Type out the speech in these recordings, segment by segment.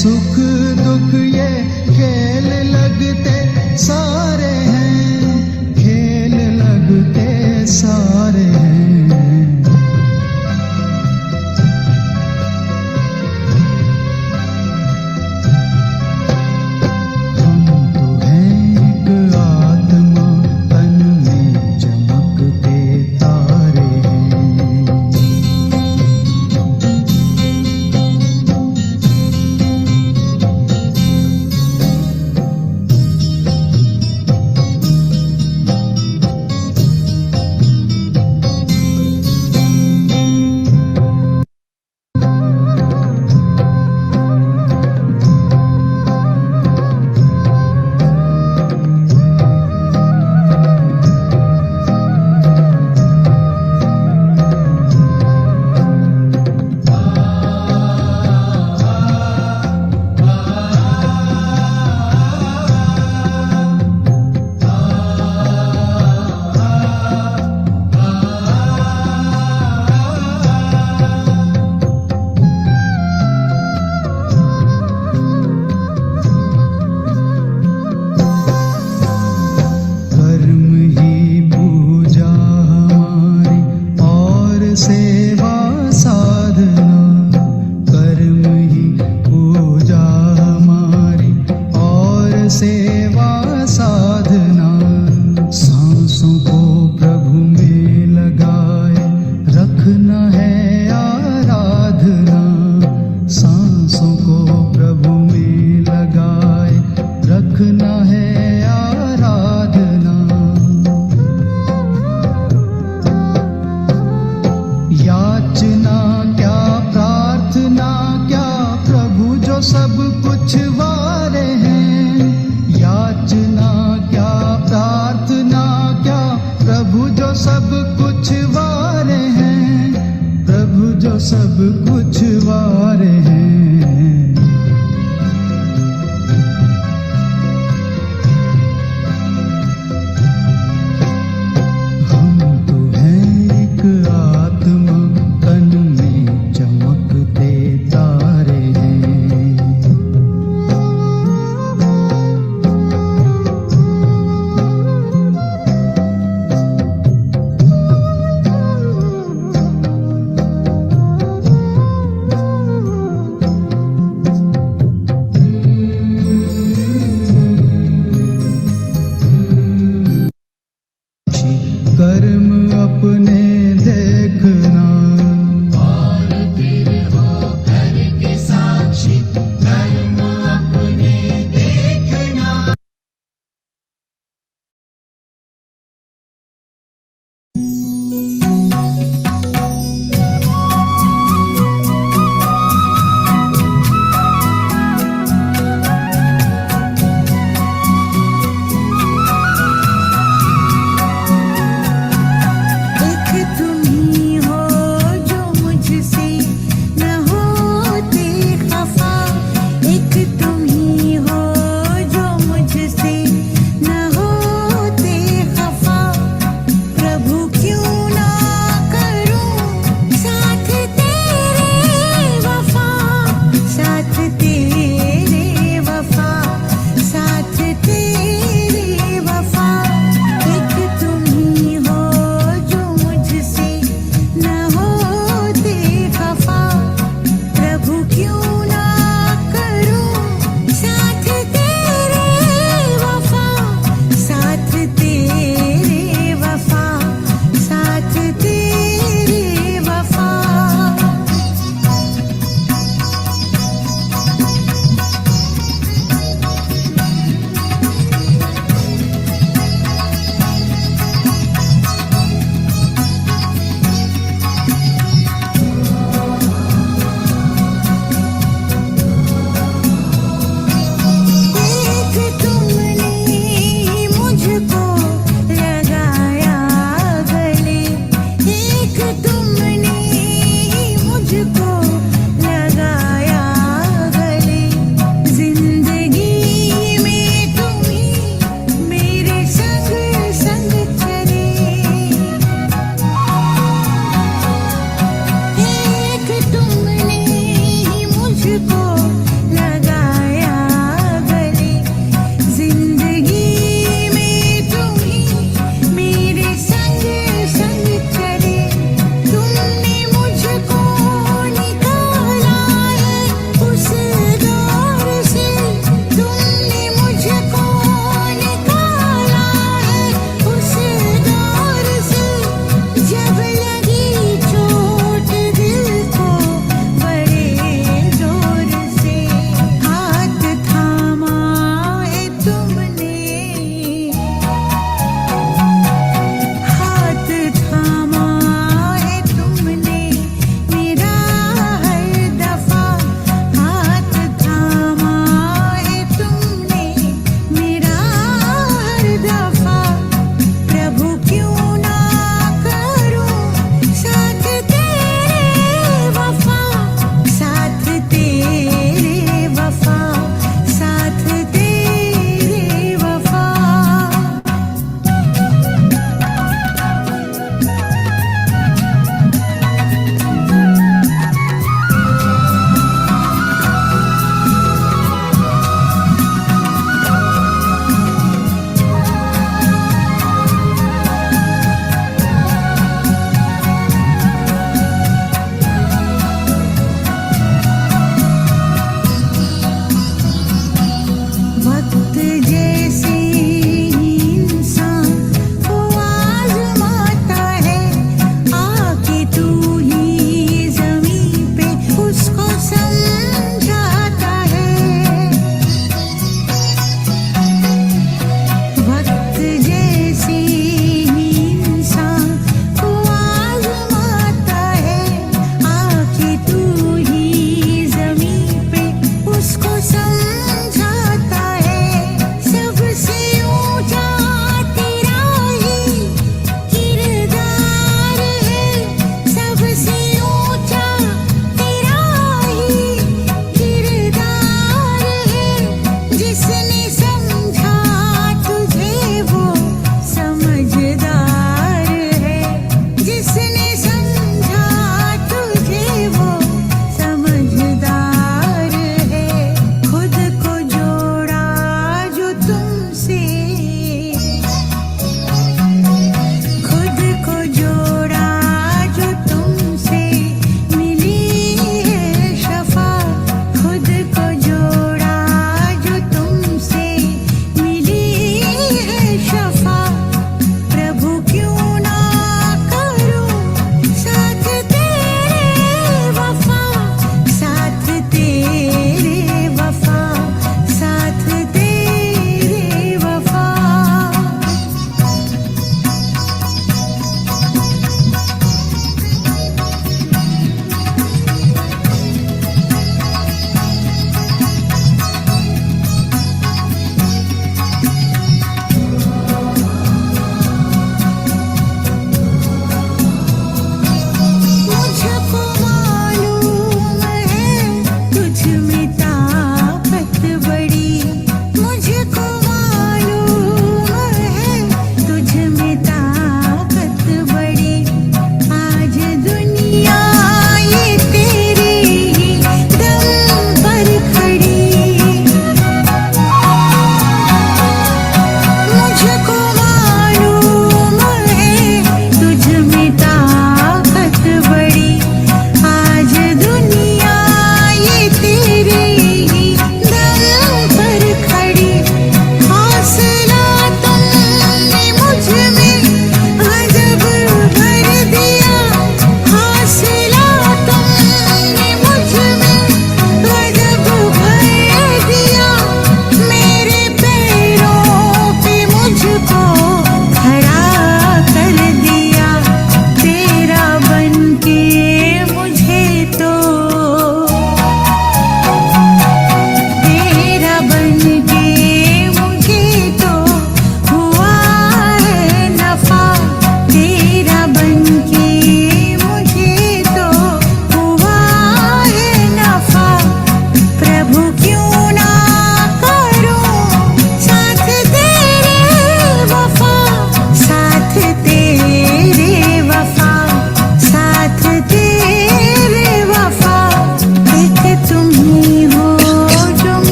सुख दुख ये खेल लगते सारे हैं, खेल लगते सारे हैं। हम तो हैं एक आत्मा, तन में चमकते तारे हैं। सेवा साधना, कर्म ही पूजा हमारी और सेवा साधना। सांसों को प्रभु में लगाए रखना है आराधना, सांसों को प्रभु में लगाए रखना है आराधना। याचना क्या प्रार्थना क्या, प्रभु जो सब कुछ वारे हैं। याचना क्या प्रार्थना क्या, प्रभु जो सब कुछ वारे हैं, प्रभु जो सब कुछ वारे हैं। हम तो हैं एक आत्मा, तन में चमकते तारे हैं।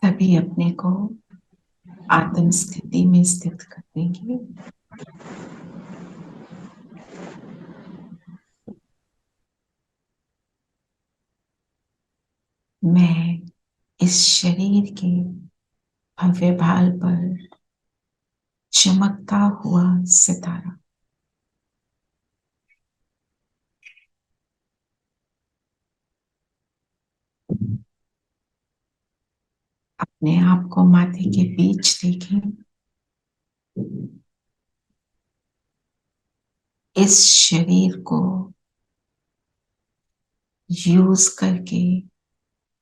तभी अपने को आत्म स्थिति में स्थित कर देंगे। मैं इस शरीर के भव्य भाल पर चमकता हुआ सितारा, अपने आप को माथे के बीच देखें। इस शरीर को यूज करके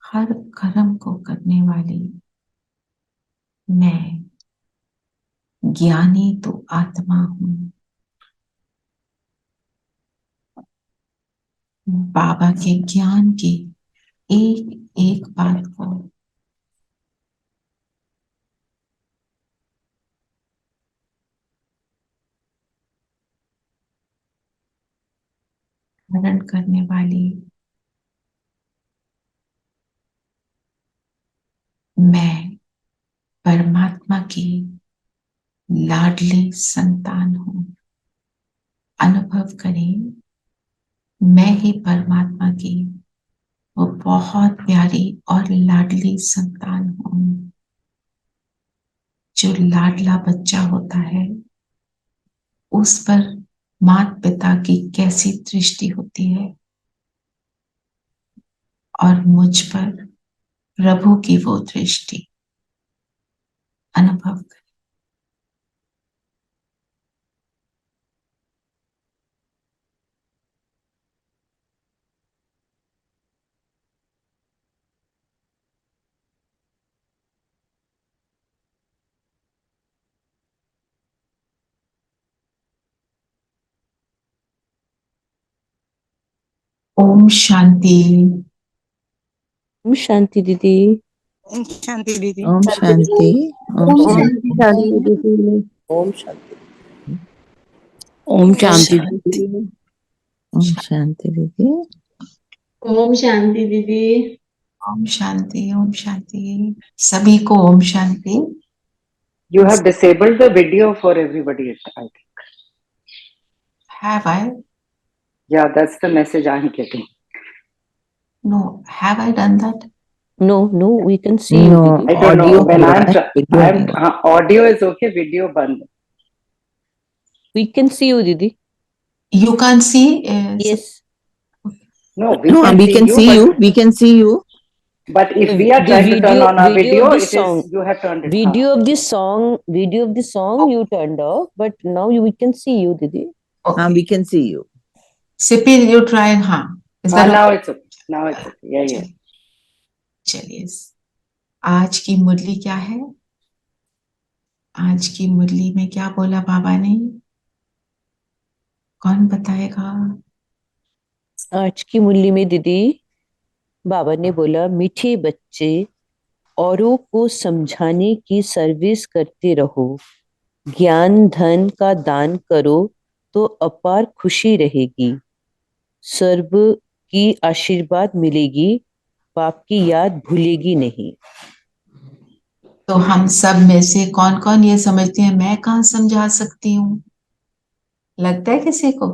हर कर्म को करने वाली मैं ज्ञानी तो आत्मा हूं। बाबा के ज्ञान की एक एक बात को धारण करने वाली मैं परमात्मा की लाडली संतान हूं। अनुभव करें, मैं ही परमात्मा की वो बहुत प्यारी और लाडली संतान हूं। जो लाडला बच्चा होता है उस पर माता पिता की कैसी दृष्टि होती है, और मुझ पर प्रभु की वो दृष्टि अनुभव करें। ओम शांति। ओम शांति दीदी। ओम शांति दीदी। ओम शांति। ओम ओम शांति। शांति दीदी। ओम शांति। ओम शांति शांति दीदी। ओम शांति दीदी। ओम शांति दीदी। ओम शांति। ओम शांति। सभी को Om Shanti. You have disabled the video for everybody, I think. Have I? Yeah, that's the message I'm getting. No. Have I done that? No, we can see you No, दीदी। I don't know. audio When हुआ है, video नहीं हुआ। audio is okay, video band. We can see you दीदी। You can't see? Yes. No, we No, can we see can you, see but, you. We can see you. but if we are The trying to turn on our video video, of it this song, is you have turned it. video of this song you turned off, but now we can see you दीदी। Okay. We can see you. Sipir, you try and Is that Now okay? it's okay. Now it's okay. Yeah. चलिए, आज की मुरली क्या है? आज की मुरली में क्या बोला बाबा ने? कौन बताएगा? आज की मुरली में दीदी बाबा ने बोला, मीठे बच्चे औरों को समझाने की सर्विस करते रहो, ज्ञान धन का दान करो तो अपार खुशी रहेगी, सर्व की आशीर्वाद मिलेगी, बाप की याद भूलेगी नहीं। तो हम सब में से कौन कौन ये समझते हैं मैं कहाँ समझा सकती हूँ? लगता है किसी को?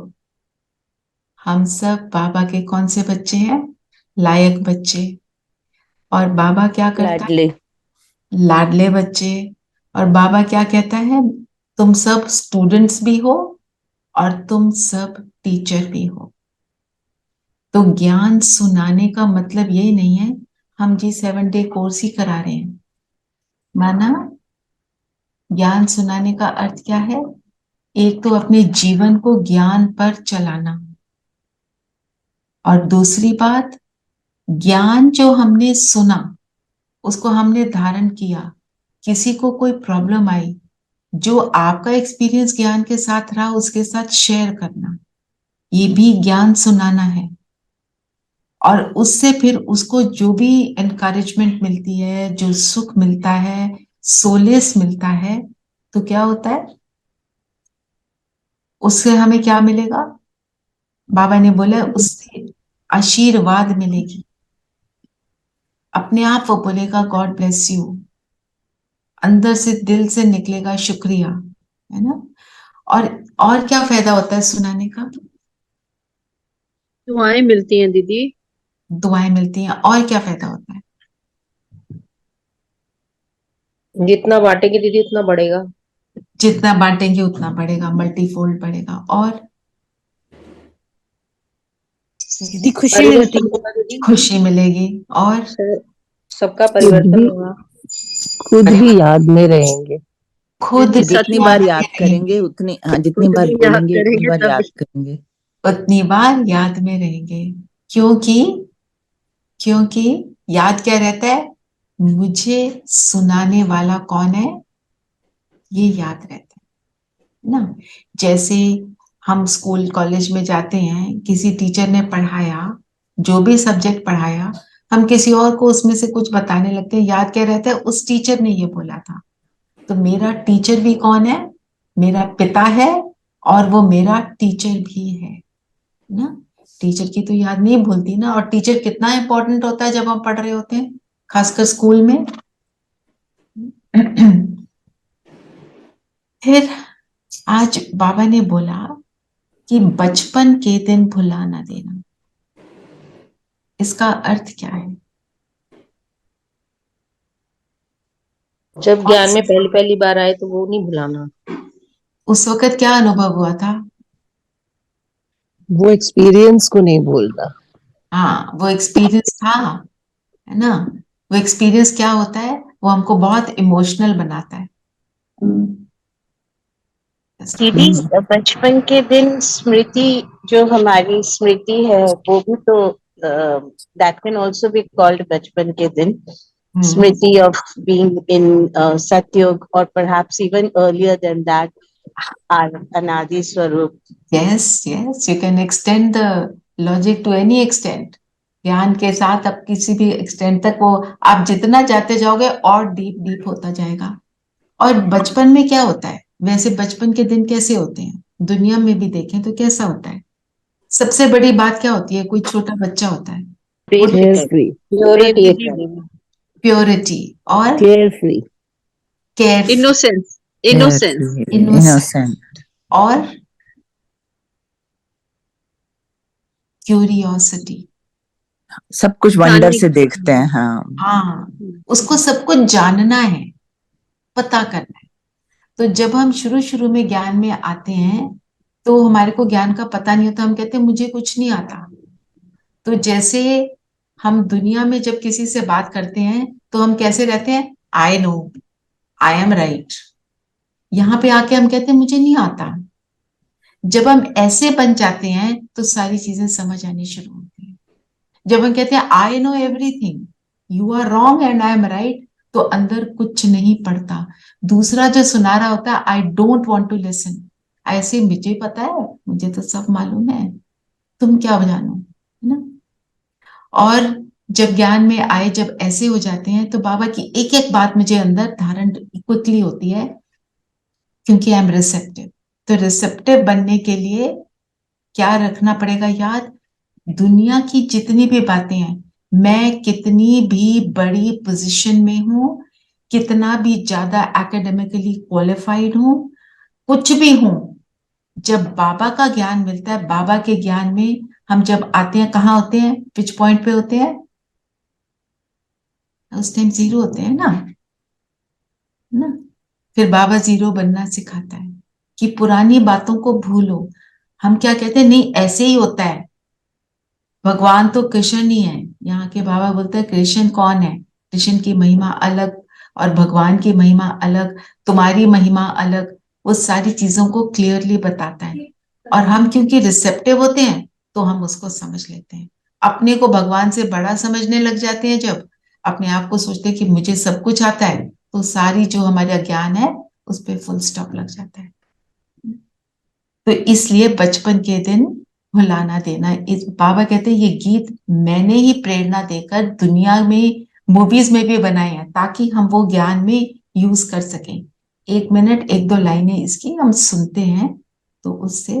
हम सब बाबा के कौन से बच्चे हैं? लायक बच्चे। और बाबा क्या करता है? लाडले लाडले बच्चे। और बाबा क्या कहता है? तुम सब स्टूडेंट्स भी हो और तुम सब टीचर भी हो। तो ज्ञान सुनाने का मतलब यही नहीं है हम जी 7 डे कोर्स ही करा रहे हैं। माना ज्ञान सुनाने का अर्थ क्या है? एक तो अपने जीवन को ज्ञान पर चलाना, और दूसरी बात, ज्ञान जो हमने सुना उसको हमने धारण किया, किसी को कोई प्रॉब्लम आई, जो आपका एक्सपीरियंस ज्ञान के साथ रहा उसके साथ शेयर करना, ये भी ज्ञान सुनाना है। और उससे फिर उसको जो भी एनकरेजमेंट मिलती है, जो सुख मिलता है, सोलेस मिलता है, तो क्या होता है? उससे हमें क्या मिलेगा? बाबा ने बोला उससे आशीर्वाद मिलेगी। अपने आप वो बोलेगा गॉड ब्लेस यू, अंदर से दिल से निकलेगा शुक्रिया, है ना। और क्या फायदा होता है सुनाने का? दुआएं मिलती हैं दीदी। दुआएं मिलती हैं। और क्या फायदा होता है? जितना बांटेंगे दीदी उतना बढ़ेगा। जितना बांटेंगे उतना बढ़ेगा, मल्टीफोल्ड बढ़ेगा। और दीदी खुशी मिलती परिवर्तन है। होगा दीदी। खुशी मिलेगी। और सबका खुद परिवर्तन भी होगा। खुद भी याद में रहेंगे। खुद दीदी भी सच जितनी में बार याद याद में करेंगे रहेंगे। उतनी, हाँ, जितनी खुद बार भी याद बोलेंगे उतनी करेंगे बार तब। याद करेंगे। उतनी बार याद में रहेंगे। क्योंकि क्योंकि याद क्या रहता है? मुझे सुनाने वाला कौन है, ये याद रहता है ना। जैसे हम स्कूल कॉलेज में जाते हैं, किसी टीचर ने पढ़ाया, जो भी सब्जेक्ट पढ़ाया, हम किसी और को उसमें से कुछ बताने लगते हैं, याद क्या रहता है? उस टीचर ने ये बोला था। तो मेरा टीचर भी कौन है? मेरा पिता है, और वो मेरा टीचर भी है ना। टीचर की तो याद नहीं भूलती ना। और टीचर कितना इंपॉर्टेंट होता है जब हम पढ़ रहे होते हैं, खासकर स्कूल में। फिर आज बाबा ने बोला कि बचपन के दिन भुला ना देना। इसका अर्थ क्या है? जब ज्ञान में पहली पहली बार आए तो वो नहीं भुलाना। उस वक्त क्या अनुभव हुआ था? वो एक्सपीरियंस को नहीं भूलना। हाँ, वो एक्सपीरियंस था, है ना। वो एक्सपीरियंस क्या होता है? वो हमको बहुत इमोशनल बनाता है। दीदी बचपन के दिन स्मृति, जो हमारी स्मृति है वो भी तो that can also be called बचपन के दिन। स्मृति ऑफ बीइंग इन सतयुग, और perhaps even earlier than that, or अनादि स्वरूप। yes, yes, you can extend the logic to any extent. ज्ञान के साथ अब किसी भी एक्सटेंट तक वो आप जितना जाते जाओगे और डीप डीप होता जाएगा। और बचपन में क्या होता है? वैसे बचपन के दिन कैसे होते हैं दुनिया में भी देखें तो कैसा होता है? सबसे बड़ी बात क्या होती है? कोई छोटा बच्चा होता है, केयर फ्री। प्योरिटी दीदी है। प्योरिटी और care free. Care, innocence. Care innocence. Free, innocent innocent. और क्यूरियोसिटी। सब कुछ वंडर जानने से की। देखते हैं, हाँ। हाँ, उसको सब कुछ जानना है, पता करना है। तो जब हम शुरू शुरू में ज्ञान में आते हैं तो हमारे को ज्ञान का पता नहीं होता, हम कहते हैं मुझे कुछ नहीं आता। तो जैसे हम दुनिया में जब किसी से बात करते हैं तो हम कैसे रहते हैं? I no, I am right. यहाँ पे आके हम कहते हैं मुझे नहीं आता। जब हम ऐसे बन जाते हैं तो सारी चीजें समझ आनी शुरू होती है। जब हम कहते हैं I know everything, you are wrong and I am right, तो अंदर कुछ नहीं पड़ता। दूसरा जो सुना रहा होता है I don't want to listen, ऐसे मुझे पता है, मुझे तो सब मालूम है, तुम क्या जानो, है ना। और जब ज्ञान में आए, जब ऐसे हो जाते हैं तो बाबा की एक एक बात मुझे अंदर धारण क्विकली होती है, क्योंकि आई एम रिसेप्टिव। तो रिसेप्टिव बनने के लिए क्या रखना पड़ेगा याद? दुनिया की जितनी भी बातें हैं, मैं कितनी भी बड़ी पोजीशन में हूं, कितना भी ज्यादा एकेडमिकली क्वालिफाइड हूं, कुछ भी हूं, जब बाबा का ज्ञान मिलता है, बाबा के ज्ञान में हम जब आते हैं, कहाँ होते हैं? पिच पॉइंट पे होते हैं, उस टाइम जीरो होते हैं ना। फिर बाबा जीरो बनना सिखाता है कि पुरानी बातों को भूलो। हम क्या कहते हैं? नहीं, ऐसे ही होता है, भगवान तो कृष्ण ही है। यहाँ के बाबा बोलते हैं कृष्ण कौन है? कृष्ण की महिमा अलग और भगवान की महिमा अलग, तुम्हारी महिमा अलग। वो सारी चीजों को क्लियरली बताता है। और हम क्योंकि रिसेप्टिव होते हैं तो हम उसको समझ लेते हैं। अपने को भगवान से बड़ा समझने लग जाते हैं, जब अपने आप को सोचते हैं कि मुझे सब कुछ आता है, तो सारी जो हमारा ज्ञान है उस पर फुल स्टॉप लग जाता है। तो इसलिए बचपन के दिन भुलाना देना, इस बाबा कहते हैं ये गीत मैंने ही प्रेरणा देकर दुनिया में मूवीज में भी बनाए हैं, ताकि हम वो ज्ञान में यूज कर सकें। 1 मिनट 1-2 लाइनें इसकी हम सुनते हैं तो उससे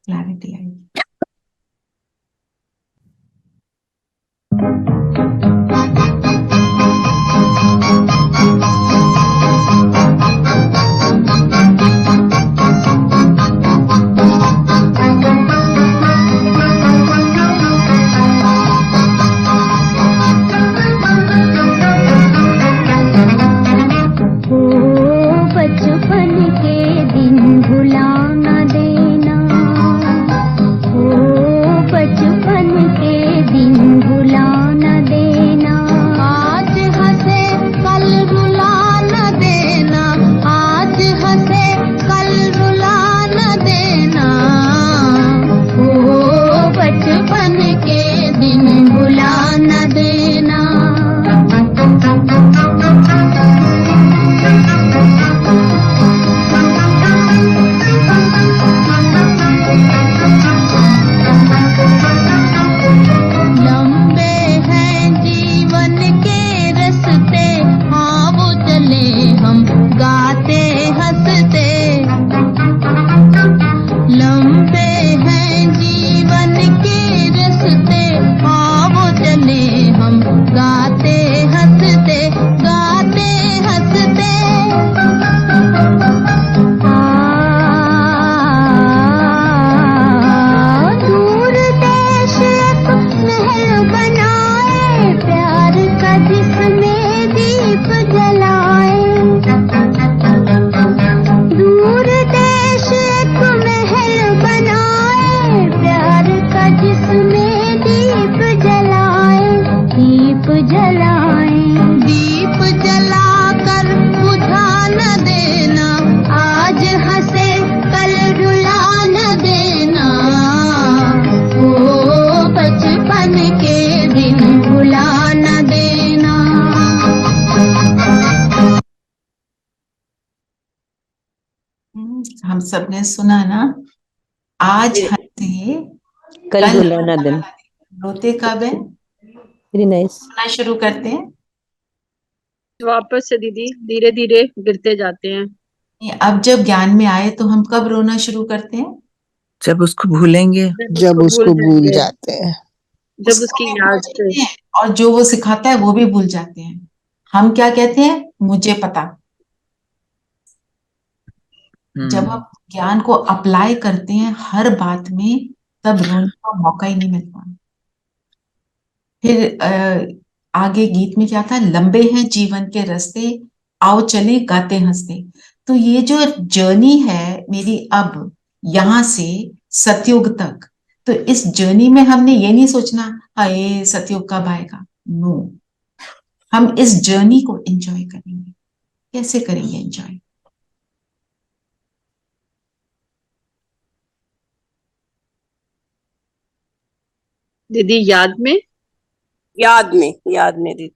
क्लैरिटी आएगी। हम सब ने सुना ना, आज हंसे कल कल रुलाना दिन। रोते कब है? Very nice. सुना शुरू करते हैं। वापस से दीदी धीरे धीरे गिरते जाते हैं। अब जब ज्ञान में आए तो हम कब रोना शुरू करते हैं? जब उसको भूलेंगे, जब उसको भूल जाएंगे, जाते हैं। जब उसको उसकी भी भूल याद से। जाते हैं और जो वो सिखाता है वो भी भूल जाते हैं। हम क्या कहते हैं? मुझे पता। जब हम ज्ञान को अप्लाई करते हैं हर बात में, तब रोने का मौका ही नहीं मिलता। फिर आगे गीत में क्या था? लंबे हैं जीवन के रास्ते, आओ चले गाते हंसते। तो ये जो जर्नी है मेरी अब यहां से सतयुग तक, तो इस जर्नी में हमने ये नहीं सोचना हाय सतयुग कब आएगा। नो, हम इस जर्नी को एंजॉय करेंगे। कैसे करेंगे एंजॉय? दीदी याद में। याद में दीदी।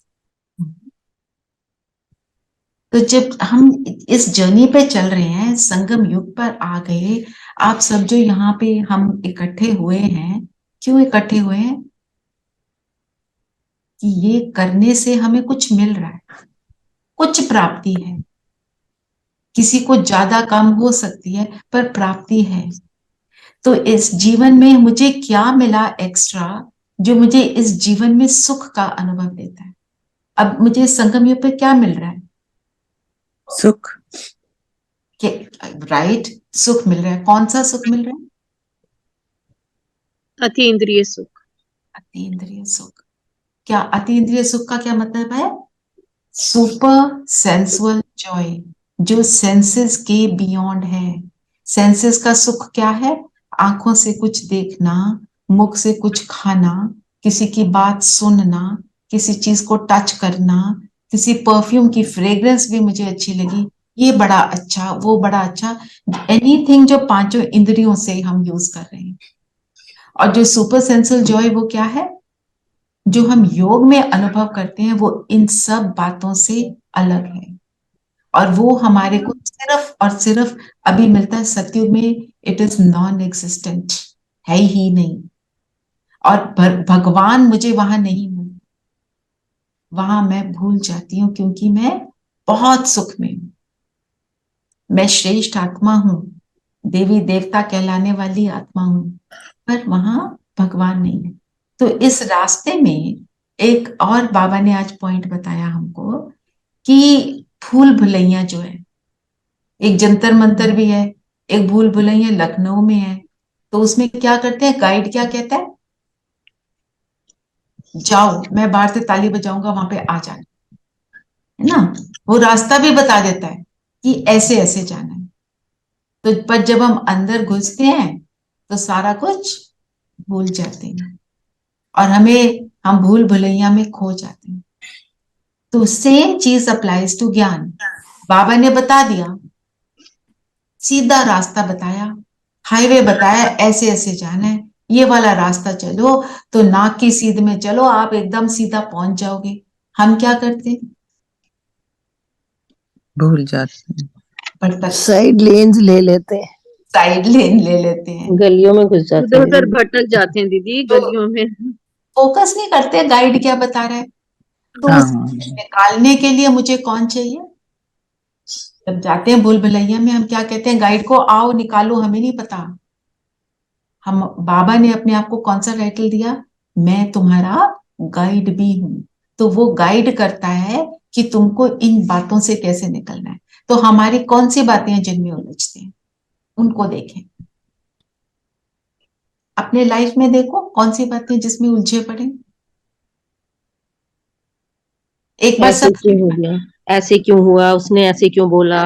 तो जब हम इस जर्नी पे चल रहे हैं, संगम युग पर आ गए, आप सब जो यहाँ पे हम इकट्ठे हुए हैं, क्यों इकट्ठे हुए हैं? कि ये करने से हमें कुछ मिल रहा है, कुछ प्राप्ति है। किसी को ज्यादा कम हो सकती है, पर प्राप्ति है। तो इस जीवन में मुझे क्या मिला एक्स्ट्रा, जो मुझे इस जीवन में सुख का अनुभव देता है? अब मुझे संगम युग पे क्या मिल रहा है? सुख। राइट, सुख मिल रहा है। कौन सा सुख मिल रहा है? अतीन्द्रिय सुख। अतीन्द्रिय सुख। क्या अतीन्द्रिय सुख का क्या मतलब है? सुपर सेंसुअल जॉय, जो सेंसेस के बियॉन्ड है। सेंसेस का सुख क्या है? आंखों से कुछ देखना, मुख से कुछ खाना, किसी की बात सुनना, किसी चीज को टच करना, किसी परफ्यूम की फ्रेग्रेंस भी मुझे अच्छी लगी, ये बड़ा अच्छा, वो बड़ा अच्छा। एनीथिंग जो पांचों इंद्रियों से हम यूज कर रहे हैं। और जो सुपर सेंसुअल जॉय वो क्या है? जो हम योग में अनुभव करते हैं, वो इन सब बातों से अलग है। और वो हमारे को सिर्फ और सिर्फ अभी मिलता है सतयुग में। इट इज नॉन एग्जिस्टेंट, है ही नहीं। और भगवान मुझे वहां नहीं हूं, वहां मैं भूल जाती हूँ, क्योंकि मैं बहुत सुख में हूं। मैं श्रेष्ठ आत्मा हूं, देवी देवता कहलाने वाली आत्मा हूं, पर वहां भगवान नहीं है। तो इस रास्ते में एक और बाबा ने आज पॉइंट बताया हमको कि भूल भुलैया जो है, एक जंतर मंतर भी है, एक भूल भुलैया लखनऊ में है। तो उसमें क्या करते हैं? गाइड क्या कहता है? जाओ, मैं बाहर से ताली बजाऊंगा, वहां पे आ जाना, है ना। वो रास्ता भी बता देता है कि ऐसे ऐसे जाना है। तो पर जब हम अंदर घुसते हैं तो सारा कुछ भूल जाते हैं, और हम भूल भुलैया में खो जाते हैं। तो सेम चीज अप्लाइज टू ज्ञान। बाबा ने बता दिया, सीधा रास्ता बताया, हाईवे बताया, ऐसे ऐसे जाना है, ये वाला रास्ता चलो, तो नाक की सीध में चलो, आप एकदम सीधा पहुंच जाओगे। हम क्या करते हैं? भूल जाते हैं, भटक, साइड लेन्स ले लेते हैं, साइड लेन ले लेते हैं, गलियों में घुस जाते उधर हैं उधर दीदी। भटक जाते हैं दीदी तो गलियों में। फोकस नहीं करते गाइड क्या बता रहा है। तो उस हाँ। निकालने के लिए मुझे कौन चाहिए? जब जाते हैं भूल भुलैया में, हम क्या कहते हैं गाइड को? आओ निकालो, हमें नहीं पता। हम, बाबा ने अपने आप को कौन सा टाइटल दिया? मैं तुम्हारा गाइड भी हूं। तो वो गाइड करता है कि तुमको इन बातों से कैसे निकलना है। तो हमारी कौन सी बातें हैं जिनमें उलझते हैं, उनको देखें। अपने लाइफ में देखो कौन सी बातें जिसमें उलझे पड़े। एक बार ऐसे सब, क्यों हो गया, ऐसे क्यों हुआ, उसने ऐसे क्यों बोला।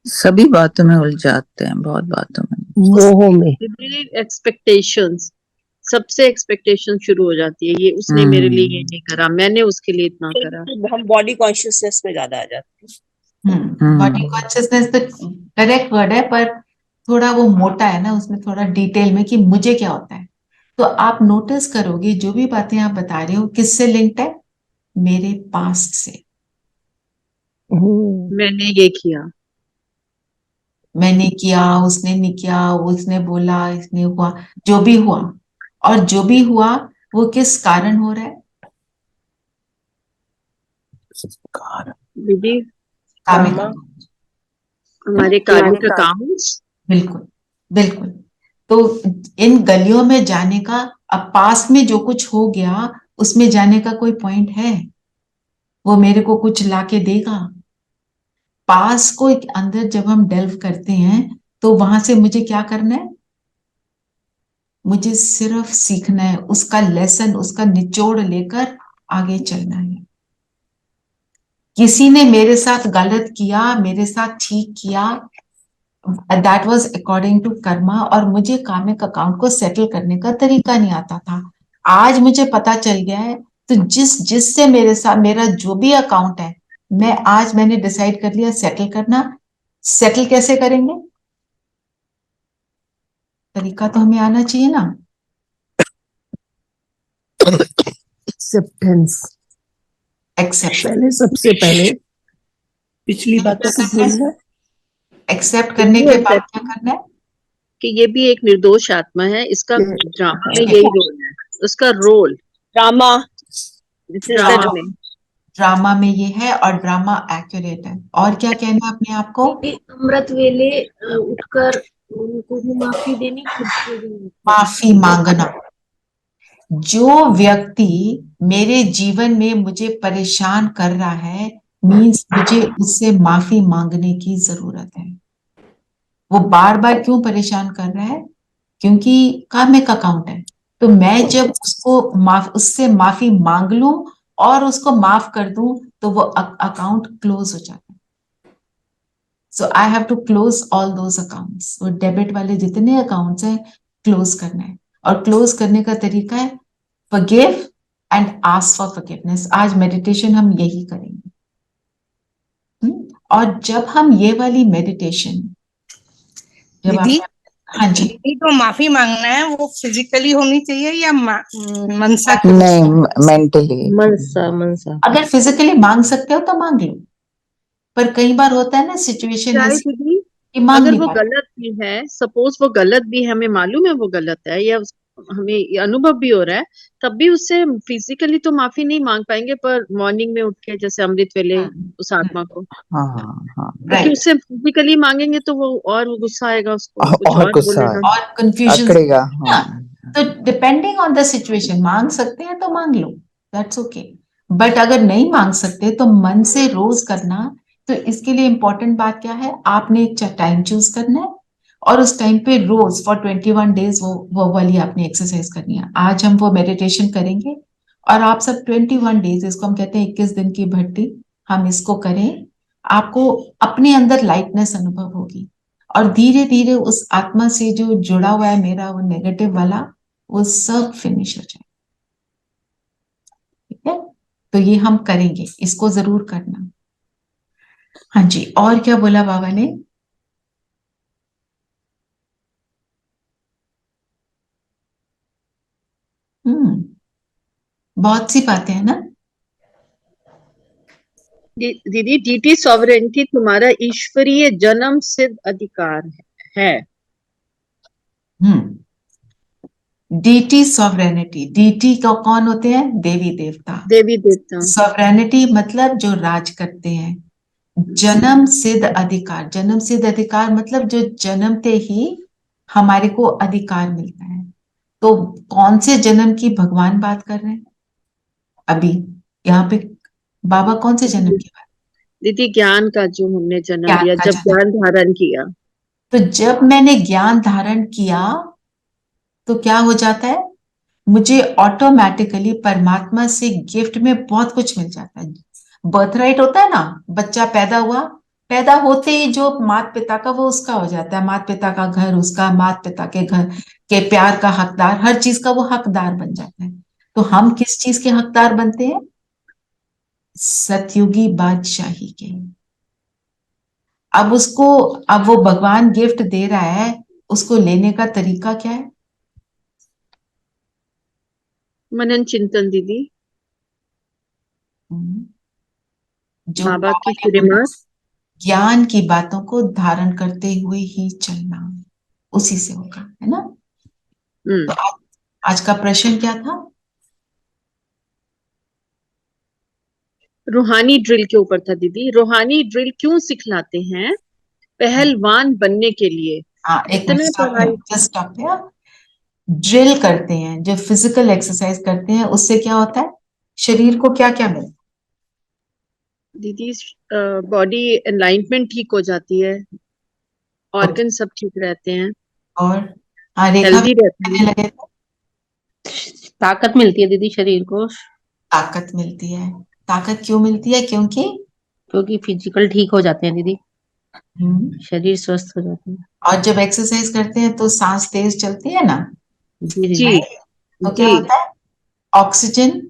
सभी बातों में उलझाते हैं, बहुत बातों में। मोह में। दीदी एक्सपेक्टेशंस, सबसे एक्सपेक्टेशन शुरू हो जाती है, ये उसने मेरे लिए ये नहीं करा, मैंने उसके लिए इतना करा। हम बॉडी कॉन्शियसनेस में ज्यादा आ जाते हैं। बॉडी कॉन्शियसनेस तो करेक्ट वर्ड है, पर थोड़ा वो मोटा है ना, उसमें थोड़ा डिटेल में कि मुझे क्या होता है। तो आप नोटिस करोगे जो भी बातें आप बता रहे हो किससे लिंक्ड है? मेरे पास्ट से। मैंने ये किया। मैंने किया, उसने नहीं किया, उसने बोला, इसने हुआ, जो भी हुआ, और जो भी हुआ वो किस कारण हो रहा है? दीदी कामिक कामा। account, है ना? हमारे कार्मिक अकाउंट्स। बिल्कुल, बिल्कुल। तो इन गलियों में जाने का, अब पास में जो कुछ हो गया उसमें जाने का कोई पॉइंट है? वो मेरे को कुछ लाके देगा? पास को एक अंदर जब हम डेल्व करते हैं तो वहां से मुझे क्या करना है? मुझे सिर्फ सीखना है, उसका लेसन, उसका निचोड़ लेकर आगे चलना है। किसी ने मेरे साथ गलत किया, मेरे साथ ठीक किया, that was according to karma, और मुझे कामिक अकाउंट को सेटल करने का तरीका नहीं आता था। आज मुझे पता चल गया है। तो जिससे मेरे साथ मेरा जो भी अकाउंट है, मैंने डिसाइड कर लिया सेटल करना। सेटल कैसे करेंगे? तरीका तो हमें आना चाहिए ना। एक्सेप्टेंस। एक्सेप्ट। पहले, सबसे पहले पिछली बातों को भूलना। एक्सेप्ट करने के बाद क्या करना है? कि ये भी एक निर्दोष आत्मा है, इसका ड्रामा में यही रोल है, उसका रोल ड्रामा। ड्रामा में। ड्रामा में ये है, और ड्रामा एक्यूरेट है। और क्या कहना है अपने आप को? अमृत वेले उठकर उनको भी माफी देनी, खुद को भी माफी मांगना। जो व्यक्ति मेरे जीवन में मुझे परेशान कर रहा है, मीन्स मुझे उससे माफी मांगने की जरूरत है। वो बार बार क्यों परेशान कर रहा है? क्योंकि कामिक अकाउंट है। तो मैं जब उससे माफी मांग लूं और उसको माफ कर दूं, तो वो अकाउंट क्लोज हो जाता है। So I have to close all those accounts. वो डेबिट वाले जितने अकाउंट्स हैं, क्लोज करना है। और क्लोज करने का तरीका है forgive and ask for forgiveness। आज मेडिटेशन हम यही करेंगे। और जब हम ये वाली मेडिटेशन, जब दीदी, आप, हाँ जी, दीदी को माफी मांगना है, वो फिजिकली होनी चाहिए या मनसा के नहीं, मेंटली। मनसा मनसा। अगर फिजिकली मांग सकते हो तो मांग लो, पर कई बार होता है ना सिचुएशन चाहे ऐसी दीदी कि मांग अगर नहीं वो पाते। गलत भी है, सपोज वो गलत भी है, हमें मालूम है वो गलत है, या हमें ये अनुभव भी हो रहा है, तब भी उससे फिजिकली तो माफी नहीं मांग पाएंगे, पर मॉर्निंग में उठ के जैसे अमृत वेले उस आत्मा को, हाँ हाँ, क्योंकि राइट। उससे फिजिकली मांगेंगे तो वो और वो गुस्सा आएगा, उसको कुछ और और गुस्सा बोलेगा। और कंफ्यूजन अकड़ेगा। ना। हाँ, तो डिपेंडिंग ऑन द सिचुएशन, मांग सकते हैं तो मांग लो, दैट्स ओके। बट अगर नहीं मांग सकते तो मन से रोज करना। तो इसके लिए इंपॉर्टेंट बात क्या है? आपने एक टाइम चूज करना है, और उस टाइम पे रोज फॉर 21 डेज वो वाली आपने एक्सरसाइज करनी है। आज हम वो मेडिटेशन करेंगे, और आप सब 21 डेज, इसको हम कहते हैं 21 दिन की भट्टी, हम इसको करें। आपको अपने अंदर लाइटनेस अनुभव होगी, और धीरे धीरे उस आत्मा से जो जुड़ा हुआ है मेरा वो नेगेटिव वाला, वो सब फिनिश हो जाए। ठीक है? तो ये हम करेंगे, इसको जरूर करना। हाँ जी, और क्या बोला बाबा ने? बहुत सी बातें हैं ना। दीदी डीटी सॉवरेंटी तुम्हारा ईश्वरीय जन्म सिद्ध अधिकार है। डीटी सॉवरेनिटी, डीटी का कौन होते हैं? देवी देवता। देवी देवता। सॉवरेनिटी मतलब जो राज करते हैं। जन्म सिद्ध अधिकार, जन्म सिद्ध अधिकार मतलब जो जन्मते ही हमारे को अधिकार मिलता है। तो कौन से जन्म की भगवान बात कर रहे हैं अभी यहाँ पे? बाबा कौन से जन्म की बात? दीदी ज्ञान का जो हमने जन्म ज्ञान लिया, का जब जन्म। ज्ञान धारण किया। तो जब मैंने ज्ञान धारण किया तो क्या हो जाता है? मुझे ऑटोमेटिकली परमात्मा से गिफ्ट में बहुत कुछ मिल जाता है। बर्थ राइट होता है ना, बच्चा पैदा हुआ, पैदा होते ही जो माता पिता का वो उसका हो जाता है, माता पिता का घर उसका, माता पिता के घर के प्यार का हकदार, हर चीज का वो हकदार बन जाता है। तो हम किस चीज के हकदार बनते हैं? सतयुगी बादशाही के। अब वो भगवान गिफ्ट दे रहा है, उसको लेने का तरीका क्या है? मनन चिंतन दीदी, जो बाबा की ने बोला, श्रीमत। ज्ञान की बातों को धारण करते हुए ही चलना, उसी से होगा, है ना। तो आज का प्रश्न क्या था? रूहानी ड्रिल के ऊपर था दीदी। रूहानी ड्रिल क्यों सिखलाते हैं? पहलवान बनने के लिए। हाँ, एक इतने पढ़ाई। जस्ट स्टॉप है। ड्रिल करते हैं, जो फिजिकल एक्सरसाइज करते हैं, उससे क्या होता है? शरीर को क्या क्या मिलता है? दीदी बॉडी एनलाइनमेंट ठीक हो जाती है, ऑर्गन सब ठीक रहते हैं, और हाँ, रेखा भी हेल्दी रहते कहने हैं। लगे थे, ताकत मिलती है दीदी शरीर को, ताकत मिलती है। ताकत क्यों मिलती है? क्योंकि क्योंकि फिजिकल ठीक हो जाते हैं दीदी, शरीर स्वस्थ हो जाता है। और जब एक्सरसाइज करते हैं तो सांस तेज चलती है ना, जी दीदी। जी तो क्या जी होता है? ऑक्सीजन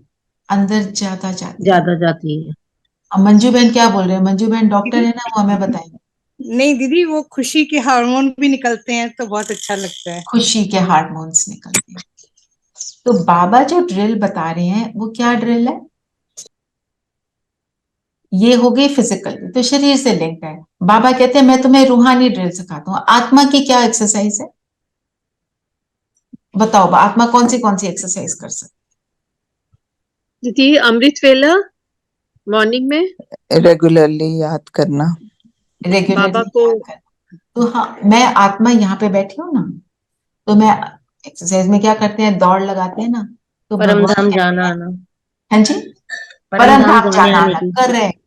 अंदर ज्यादा जाती है। ज्यादा जाती है। अब मंजू बहन क्या बोल रहे हैं? मंजू बहन डॉक्टर है ना, वो हमें बताएंगे। नहीं दीदी, वो खुशी के हार्मोन भी निकलते हैं तो बहुत अच्छा लगता है। खुशी के हार्मोन्स निकलते हैं। तो बाबा जो ड्रिल बता रहे हैं वो क्या ड्रिल है? ये हो गई फिजिकल, तो शरीर से लिंक है। बाबा कहते हैं मैं तुम्हें रूहानी ड्रिल सिखाता हूँ। आत्मा की क्या एक्सरसाइज है? बताओ, आत्मा कौन सी एक्सरसाइज कर सकती दीदी, अमृत वेला मॉर्निंग में रेगुलरली याद करना। है? रेगुलरली बाबा को। याद कर। तो हाँ, मैं आत्मा यहाँ पे बैठी हूँ ना, तो मैं एक्सरसाइज में क्या करते हैं? दौड़ लगाते हैं ना, तो परम भगवान धाम कहते जाना हैं, आना। हाँ जी, परम परम धाम धाम जाने जाना आने आना की। कर रहे हैं।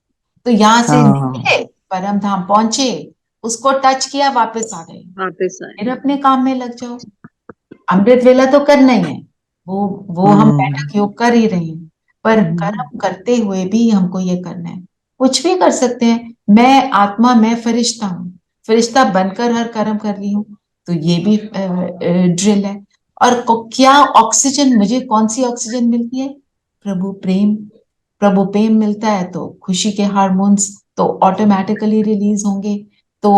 तो यहाँ से हाँ, निकले, परम धाम पहुंचे, उसको टच किया, वापस आ गए, वापस आए। फिर अपने काम में लग जाओ। अमृत वेला तो करना ही है, वो हम बैठक योग कर ही रहे हैं, पर कर्म करते हुए भी हमको ये करना है। कुछ भी कर सकते हैं। मैं आत्मा, मैं फरिश्ता हूँ, फरिश्ता बनकर हर कर्म कर रही हूँ, तो ये भी ड्रिल है। और क्या ऑक्सीजन, मुझे कौन सी ऑक्सीजन मिलती है? प्रभु प्रेम। प्रभु प्रेम मिलता है तो खुशी के हार्मोन्स तो ऑटोमेटिकली रिलीज होंगे, तो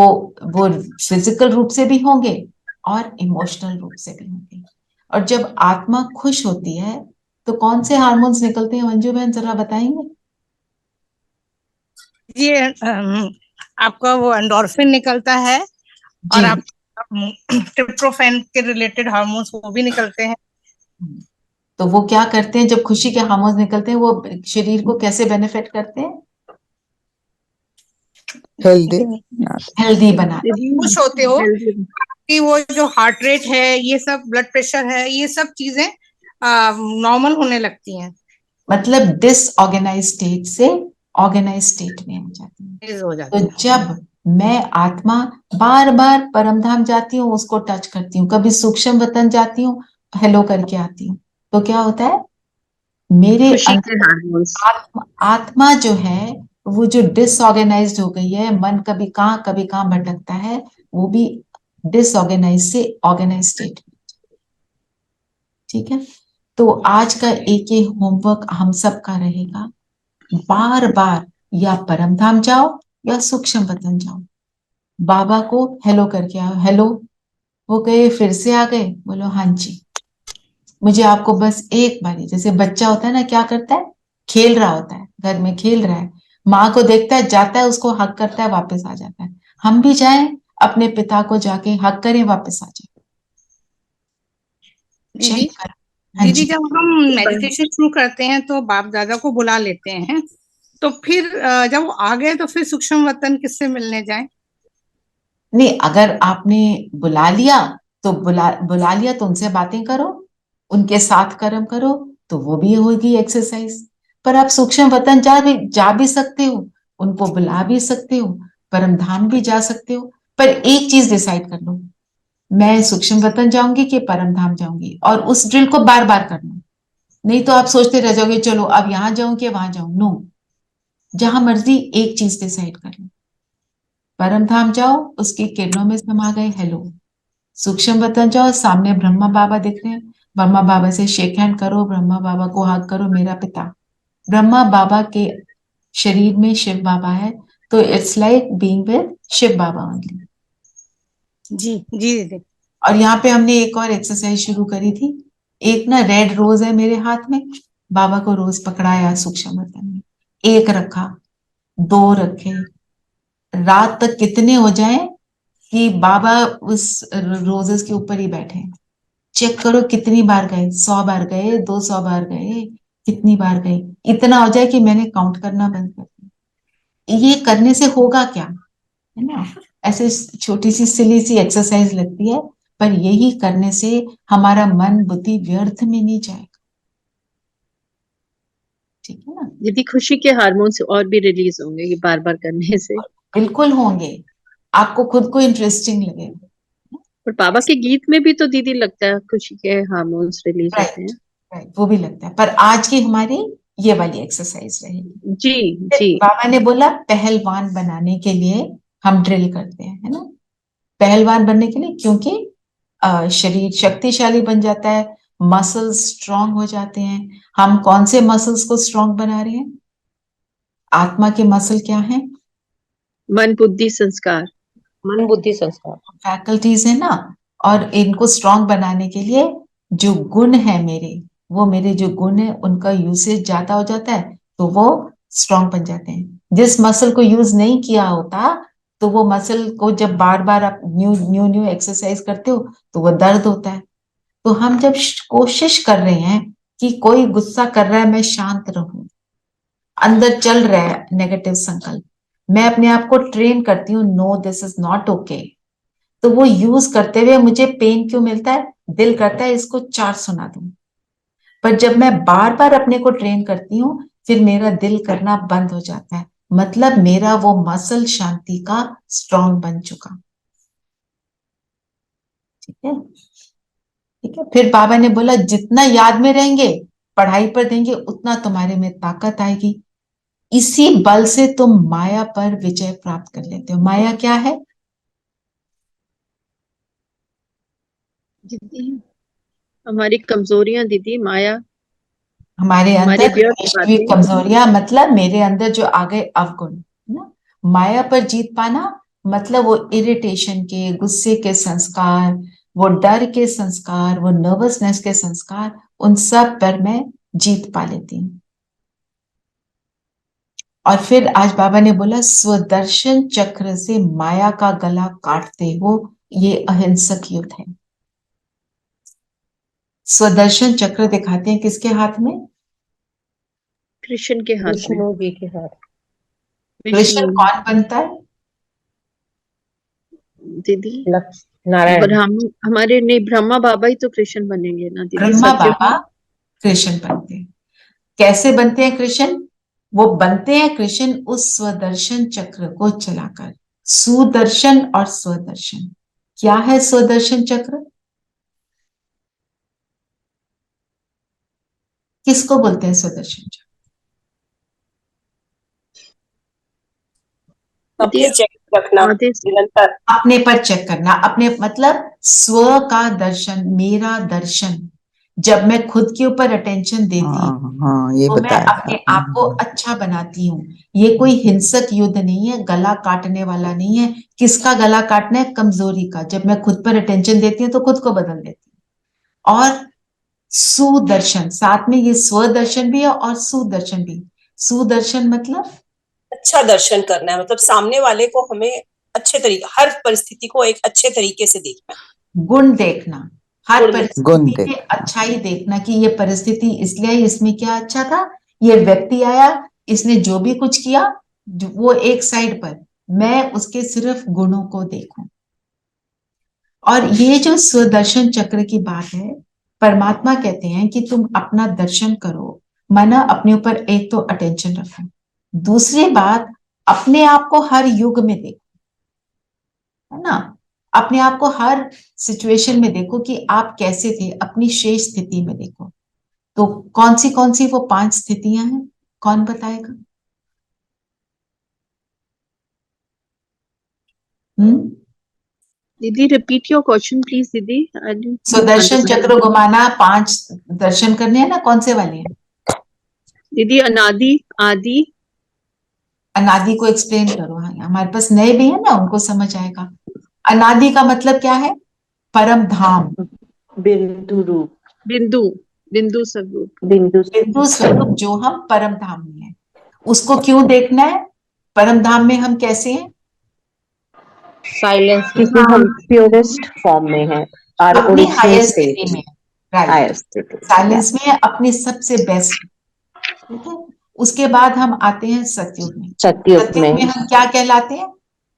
वो फिजिकल रूप से भी होंगे और इमोशनल रूप से भी होंगे। और जब आत्मा खुश होती है तो कौन से हार्मोन्स निकलते हैं, मंजू बहन जरा बताएंगे? ये आपका वो एंडोर्फिन निकलता है, और जी। आप ट्रिप्टोफैन के रिलेटेड हार्मोन्स वो भी निकलते हैं। तो वो क्या करते हैं? जब खुशी के हार्मोन्स निकलते हैं, वो शरीर को कैसे बेनिफिट करते हैं? हेल्दी। हेल्दी बनाते हैं। दीदी खुश होते हो हेल्दी। कि वो जो हार्ट रेट है, ये सब ब्लड प्रेशर है, ये सब चीजें नॉर्मल होने लगती हैं, मतलब डिसऑर्गेनाइज स्टेट से ऑर्गेनाइज स्टेट में आ जाती है। तेज हो तो जाती है। जब मैं आत्मा बार बार परमधाम जाती हूँ, उसको टच करती हूँ, कभी सूक्ष्म वतन जाती हूँ, हेलो करके आती हूँ, तो क्या होता है? मेरे खुशी के अंदर हार्मोन्स। आत्मा जो है, वो जो डिसऑर्गेनाइज्ड हो गई है, मन कभी कहाँ भटकता है, वो भी डिसऑर्गेनाइज से ऑर्गेनाइज स्टेट। ठीक है। तो आज का एक ही होमवर्क हम सब का रहेगा, बार बार या परमधाम जाओ या सूक्ष्म वतन जाओ, बाबा को हेलो करके आओ। हेलो, वो कहे फिर से आ गए, बोलो हाँ जी। मुझे आपको बस एक बारी, जैसे बच्चा होता है ना, क्या करता है? खेल रहा होता है, घर में खेल रहा है, माँ को देखता है, जाता है, उसको हक करता है, वापस आ जाता है। हम भी जाएं, अपने पिता को जाके हक करें, वापस आ जाए। दीदी हाँ दीदी जी। जब हम मेडिटेशन शुरू करते हैं तो बाप दादा को बुला लेते हैं, तो फिर जब वो आ गए तो फिर सूक्ष्म वतन किससे मिलने जाए? नहीं, अगर आपने बुला लिया तो बुला लिया तो उनसे बातें करो, उनके साथ कर्म करो, तो वो भी होगी एक्सरसाइज। पर आप सूक्ष्म वतन जा भी सकते हो, उनको बुला भी सकते हो, परम धाम भी जा सकते हो। पर एक चीज डिसाइड कर लो, मैं सूक्ष्म वतन जाऊंगी कि परम धाम जाऊंगी, और उस ड्रिल को बार बार करना। नहीं तो आप सोचते रह जाओगे, चलो अब यहाँ जाऊं कि वहां जाऊं। नो, जहां मर्जी एक चीज डिसाइड कर लो। परम धाम जाओ, उसकी किरणों में समा गए, हेलो। सूक्ष्म वतन जाओ, सामने ब्रह्मा बाबा दिख रहे हैं, ब्रह्मा बाबा से शेक हैंड करो, ब्रह्मा बाबा को हग करो, मेरा पिता। ब्रह्मा बाबा के शरीर में शिव बाबा है, तो it's like being with Shiv Baba only. जी जी दीदी। और यहाँ पे हमने एक और एक्सरसाइज शुरू करी थी। एक ना रेड रोज है मेरे हाथ में, बाबा को रोज पकड़ाया सूक्ष्म वतन में, एक रखा, दो रखे, रात तक कितने हो जाए कि बाबा उस रोजेस के ऊपर ही बैठे हैं। चेक करो कितनी बार गए, 100 बार गए, 200 बार गए, कितनी बार गए, इतना हो जाए कि मैंने काउंट करना बंद कर दिया। ये करने से होगा क्या, है ना? ऐसे छोटी सी सिली सी एक्सरसाइज लगती है, पर यही करने से हमारा मन बुद्धि व्यर्थ में नहीं जाएगा। ठीक है ना? दीदी खुशी के हार्मोन्स और भी रिलीज होंगे ये बार बार करने से। बिल्कुल होंगे, आपको खुद को इंटरेस्टिंग लगेगा। और बाबा के गीत में भी तो दीदी लगता है खुशी के हार्मोन्स रिलीज होते हैं। राइट, वो भी लगता है। पर आज की हमारी ये वाली एक्सरसाइज रहेगी। जी जी। बाबा ने बोला पहलवान बनाने के लिए हम ड्रिल करते हैं, है ना? पहलवान बनने के लिए, क्योंकि शरीर शक्तिशाली बन जाता है, मसल्स स्ट्रांग हो जाते हैं। हम कौन से मसल्स को स्ट्रांग बना रहे हैं? आत्मा के मसल क्या हैं? मन बुद्धि संस्कार। मन बुद्धि संस्कार फैकल्टीज है ना। और इनको स्ट्रांग बनाने के लिए जो गुण है मेरे, वो मेरे जो गुण है उनका यूसेज ज्यादा हो जाता है, तो वो स्ट्रांग बन जाते हैं। जिस मसल को यूज नहीं किया होता, तो वो मसल को जब बार बार आप न्यू न्यू न्यू एक्सरसाइज करते हो तो वो दर्द होता है। तो हम जब कोशिश कर रहे हैं कि कोई गुस्सा कर रहा है, मैं शांत रहूं, अंदर चल रहा है नेगेटिव संकल्प, मैं अपने आप को ट्रेन करती हूँ, no this is not okay, तो वो यूज करते हुए मुझे पेन क्यों मिलता है? दिल करता है इसको 4 सुना दूं। पर जब मैं बार बार अपने को ट्रेन करती हूँ, फिर मेरा दिल करना बंद हो जाता है, मतलब मेरा वो मसल शांति का स्ट्रांग बन चुका। ठीक है, ठीक है। फिर बाबा ने बोला जितना याद में रहेंगे, पढ़ाई पर देंगे, उतना तुम्हारे में ताकत आएगी। इसी बल से तुम माया पर विजय प्राप्त कर लेते हो। माया क्या है? दीदी हमारी कमजोरियां, दीदी माया हमारे हमारी अंदर व्यर्थ वैश्विक बातें। कमजोरियां, मतलब मेरे अंदर जो आ गए अवगुण, है ना? माया पर जीत पाना मतलब वो इरिटेशन के, गुस्से के संस्कार, वो डर के संस्कार, वो नर्वसनेस के संस्कार, उन सब पर मैं जीत पा लेती हूँ। और फिर आज बाबा ने बोला स्वदर्शन चक्र से माया का गला काटते हो, ये अहिंसक युद्ध है। स्वदर्शन चक्र दिखाते हैं किसके हाथ में? कृष्ण के हाथ में। विष्णु जी के हाथ। कृष्ण कौन बनता है? दीदी नारायण। हमारे नहीं, ब्रह्मा बाबा ही तो कृष्ण बनेंगे ना दीदी ब्रह्मा सत्युग बाबा में। कृष्ण बनते हैं। कैसे बनते हैं कृष्ण? वो बनते हैं कृष्ण उस स्वदर्शन चक्र को चलाकर। सुदर्शन और स्वदर्शन, क्या है स्वदर्शन चक्र? किसको बोलते हैं स्वदर्शन चक्र? अपने चेक रखना निरंतर, अपने पर चेक करना, अपने मतलब स्व का दर्शन, मेरा दर्शन। जब मैं खुद के ऊपर अटेंशन देती हूँ, हाँ ये तो मैं बताया था अपने आप को अच्छा बनाती हूँ। ये कोई हिंसक युद्ध नहीं है, गला काटने वाला नहीं है। किसका गला काटना है? कमजोरी का। जब मैं खुद पर अटेंशन देती हूँ तो खुद को बदल देती हूँ। और सुदर्शन, साथ में ये स्वदर्शन भी है और सुदर्शन भी। सुदर्शन मतलब अच्छा दर्शन करना है, मतलब सामने वाले को हमें अच्छे तरीके, हर परिस्थिति को एक अच्छे तरीके से देखना, गुण देखना, हर गुण परिस्थिति में अच्छाई देखना कि ये परिस्थिति इसलिए आई, इसमें क्या अच्छा था। ये व्यक्ति आया, इसने जो भी कुछ किया, वो एक साइड पर, मैं उसके सिर्फ गुणों को देखूं। और ये जो स्वदर्शन चक्र की बात है, परमात्मा कहते हैं कि तुम अपना दर्शन करो, माना अपने ऊपर एक तो अटेंशन रखो, दूसरी बात अपने आप को हर युग में देखो, है ना? अपने आप को हर सिचुएशन में देखो कि आप कैसे थे, अपनी शेष स्थिति में देखो। तो कौन सी वो 5 स्थितियां हैं, कौन बताएगा? दीदी रिपीट योर क्वेश्चन प्लीज दीदी। सुदर्शन चक्र घुमाना, 5 दर्शन करने हैं ना, कौन से वाले हैं? दीदी अनादि, आदि। अनादि को एक्सप्लेन करो। हाँ, हमारे पास नए भी है ना, उनको समझ आएगा। अनादि का मतलब क्या है? परम धाम, बिंदु रूप, बिंदु, बिंदु स्वरूप, बिंदु स्वरूप जो हम परम धाम में है, उसको क्यों देखना है? परम धाम में हम कैसे हैं? साइलेंस में क्योंकि हम प्योरेस्ट फॉर्म में हैं, आर अपनी ओरिजिनल हायर स्टेट स्थिति में, में, राइट, हायर स्टेट। साइलेंस में अपने सबसे बेस्ट, ठीक है। उसके बाद हम आते हैं सतयुग में। सतयुग सतयुग में में हम क्या कहलाते हैं?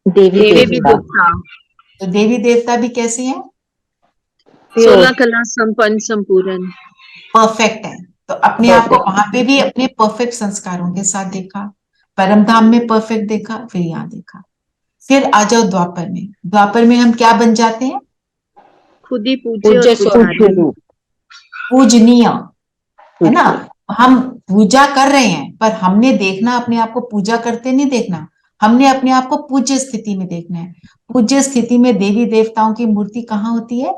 देवी देवी देवता, देवता, तो देवी देवता भी कैसे हैं? 16 कला संपन्न संपूर्ण। परफेक्ट है। तो अपने आप को वहां पे भी अपने परफेक्ट संस्कारों के साथ देखा, परम धाम में परफेक्ट देखा, फिर यहाँ देखा। फिर आ जाओ द्वापर में। द्वापर में हम क्या बन जाते हैं? खुद ही पूज्य और पूज्य पुजारी। पूज्य रूप, पूजनीय, है ना। पूज्य। हम पूजा कर रहे हैं, पर हमने देखना अपने आप को पूजा करते नहीं देखना, हमने अपने आप को पूज्य स्थिति में देखना है। पूज्य स्थिति में देवी देवताओं की मूर्ति कहाँ होती है?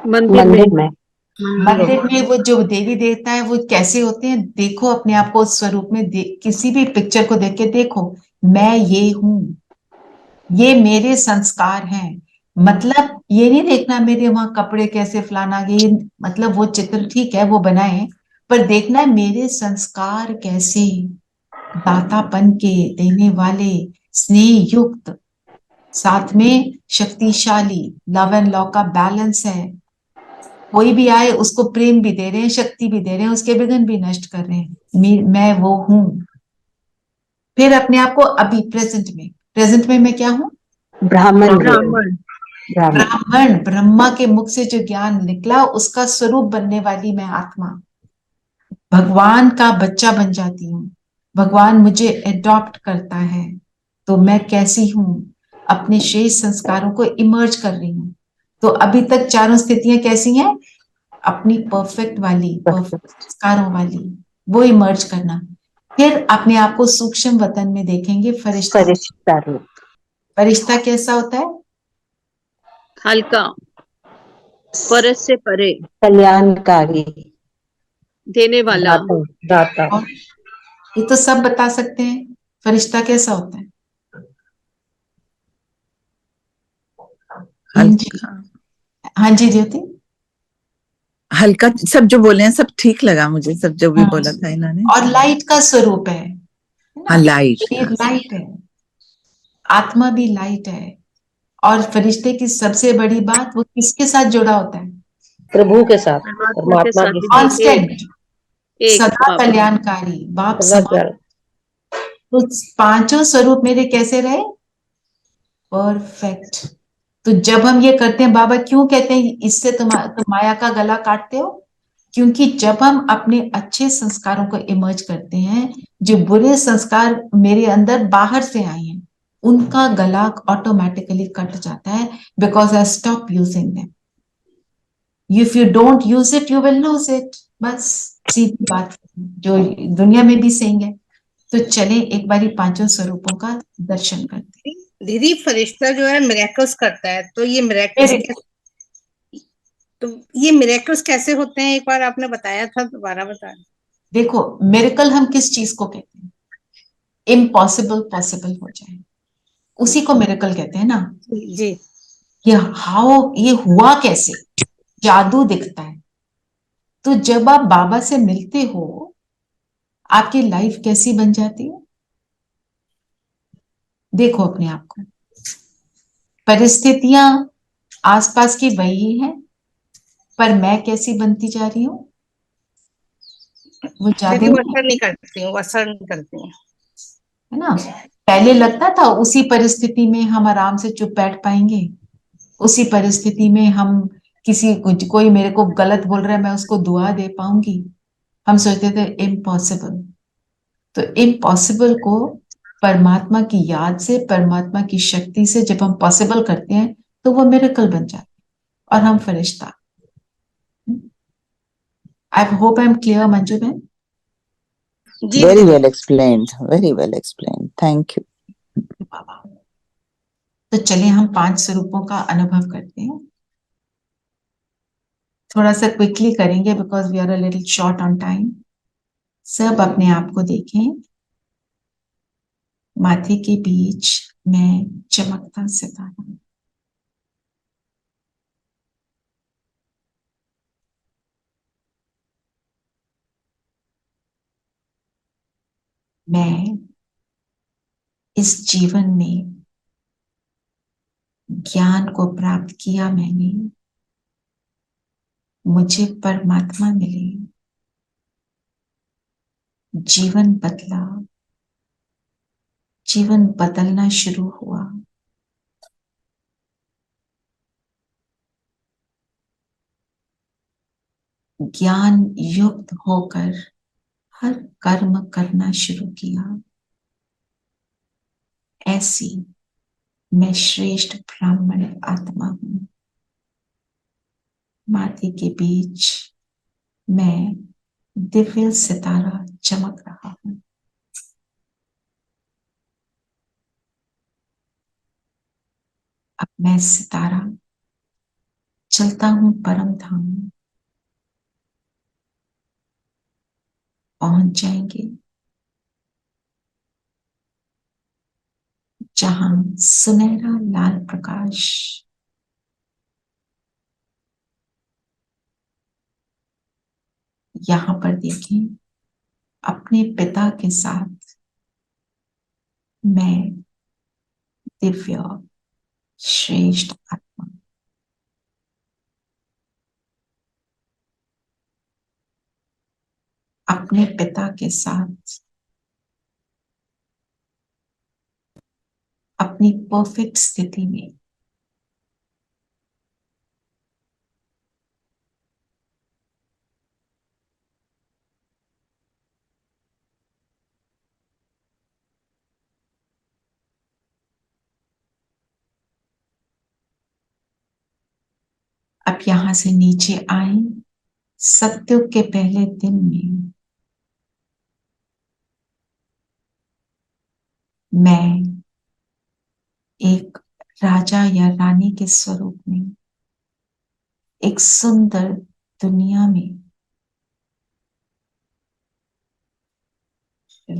मंदिर में, मंदिर में, मंदिर में। वो जो देवी देवता है वो कैसे होते हैं? देखो अपने आप को उस स्वरूप में, किसी भी पिक्चर को देख के देखो, मैं ये हूं, ये मेरे संस्कार हैं। मतलब ये नहीं देखना मेरे वहां कपड़े कैसे फलाना, ये मतलब वो चित्र ठीक है वो बनाए, पर देखना है मेरे संस्कार कैसे, दातापन के, देने वाले, स्नेह युक्त, साथ में शक्तिशाली, लव एंड लॉ का बैलेंस है। कोई भी आए उसको प्रेम भी दे रहे हैं, शक्ति भी दे रहे हैं, उसके विघ्न भी नष्ट कर रहे हैं। मैं वो हूं। फिर अपने आप को अभी प्रेजेंट में मैं क्या हूं? ब्राह्मण रूप, ब्राह्मण, ब्राह्मण, ब्राह्मण। ब्रह्मा के मुख से जो ज्ञान निकला उसका स्वरूप बनने वाली मैं आत्मा, भगवान का बच्चा बन जाती हूँ। भगवान मुझे एडॉप्ट करता है, तो मैं कैसी हूं? अपने शेष संस्कारों को इमर्ज कर रही हूँ। तो अभी तक चारों स्थितियां कैसी हैं? अपनी परफेक्ट वाली, परफेक्ट संस्कारों वाली, वो इमर्ज करना। फिर अपने आप को सूक्ष्म वतन में देखेंगे, फरिश्ता। फरिश्ता रूप, फरिश्ता कैसा होता है? हल्का, परस से परे, कल्याणकारी, देने वाला, दाता, दाता, और ये तो सब बता सकते हैं। फरिश्ता कैसा होता है? जी, हल्का, हाँ जी ज्योति। हल्का, सब जो बोले हैं सब ठीक लगा मुझे, सब जो भी बोला था इन्होंने। और लाइट का स्वरूप है ना। हाँ, लाइट, शरीर लाइट है, आत्मा भी लाइट है। और फरिश्ते की सबसे बड़ी बात, वो किसके साथ जुड़ा होता है? प्रभु के साथ, परमात्मा के परमात्मा साथ के साथ दीदी, कांस्टेंट, एक सदा बाबा। कल्याणकारी, बाप सदा समान। क्या तो पांचों स्वरूप मेरे कैसे रहे? परफेक्ट। तो जब हम ये करते हैं, बाबा क्यों कहते हैं इससे तुम माया का गला काटते हो? क्योंकि जब हम अपने अच्छे संस्कारों को इमर्ज करते हैं, जो बुरे संस्कार मेरे अंदर बाहर से आए हैं उनका गला ऑटोमेटिकली कट जाता है, because I stop using them. If you don't use it you will lose it. बस सीधी बात जो दुनिया में भी सेइंग है। तो चले एक बारी पांचों स्वरूपों का दर्शन करते हैं। दीदी फरिश्ता जो है मिरेकल्स करता है, तो ये Miracle. तो ये मिरेकल्स कैसे होते हैं? एक बार आपने बताया था, दोबारा बता। देखो, मिरेकल हम किस चीज को कहते हैं? इम्पॉसिबल पॉसिबल हो जाए, उसी को मिरेकल कहते हैं ना। जी। ये हाउ, ये हुआ कैसे? जादू दिखता है। तो जब आप बाबा से मिलते हो, आपकी लाइफ कैसी बन जाती है? देखो अपने आप को, परिस्थितियां आसपास की वही है, पर मैं कैसी बनती जा रही हूँ? वो जादू दीदी वो नहीं असर नहीं करती हूँ, असर नहीं करती हूँ। है ना। पहले लगता था उसी परिस्थिति में हम आराम से चुप बैठ पाएंगे, उसी परिस्थिति में हम कोई मेरे को गलत बोल रहा है मैं उसको दुआ दे पाऊंगी। हम सोचते थे इम्पॉसिबल। तो इम्पॉसिबल को परमात्मा की याद से, परमात्मा की शक्ति से जब हम पॉसिबल करते हैं तो वो मिरेकल बन जाते हैं और हम फरिश्ता। I hope I am clear Manju बहन। जी very दीदी। well explained, very well explained, thank you. तो चलिए हम पांच स्वरूपों का अनुभव करते हैं। थोड़ा सा क्विकली करेंगे because we are a little short on time. सब अपने आप को देखें, माथे के बीच में चमकता सितारा, मैं इस जीवन में ज्ञान को प्राप्त किया मैंने, मुझे परमात्मा मिले, जीवन बदला, जीवन बदलना शुरू हुआ। ज्ञान युक्त होकर हर कर्म करना शुरू किया। ऐसी मैं श्रेष्ठ ब्राह्मण आत्मा हूं। माटी के बीच मैं दिव्य सितारा चमक रहा हूं। अब मैं सितारा चलता हूं परम धाम। पहुंच जाएंगे जहां सुनहरा लाल प्रकाश यहां पर देखें। अपने पिता के साथ मैं दिव्य श्रेष्ठ आत्मा, अपने पिता के साथ अपनी परफेक्ट स्थिति में अब यहां से नीचे आए। सत्युग के पहले दिन में मैं एक राजा या रानी के स्वरूप में एक सुंदर दुनिया में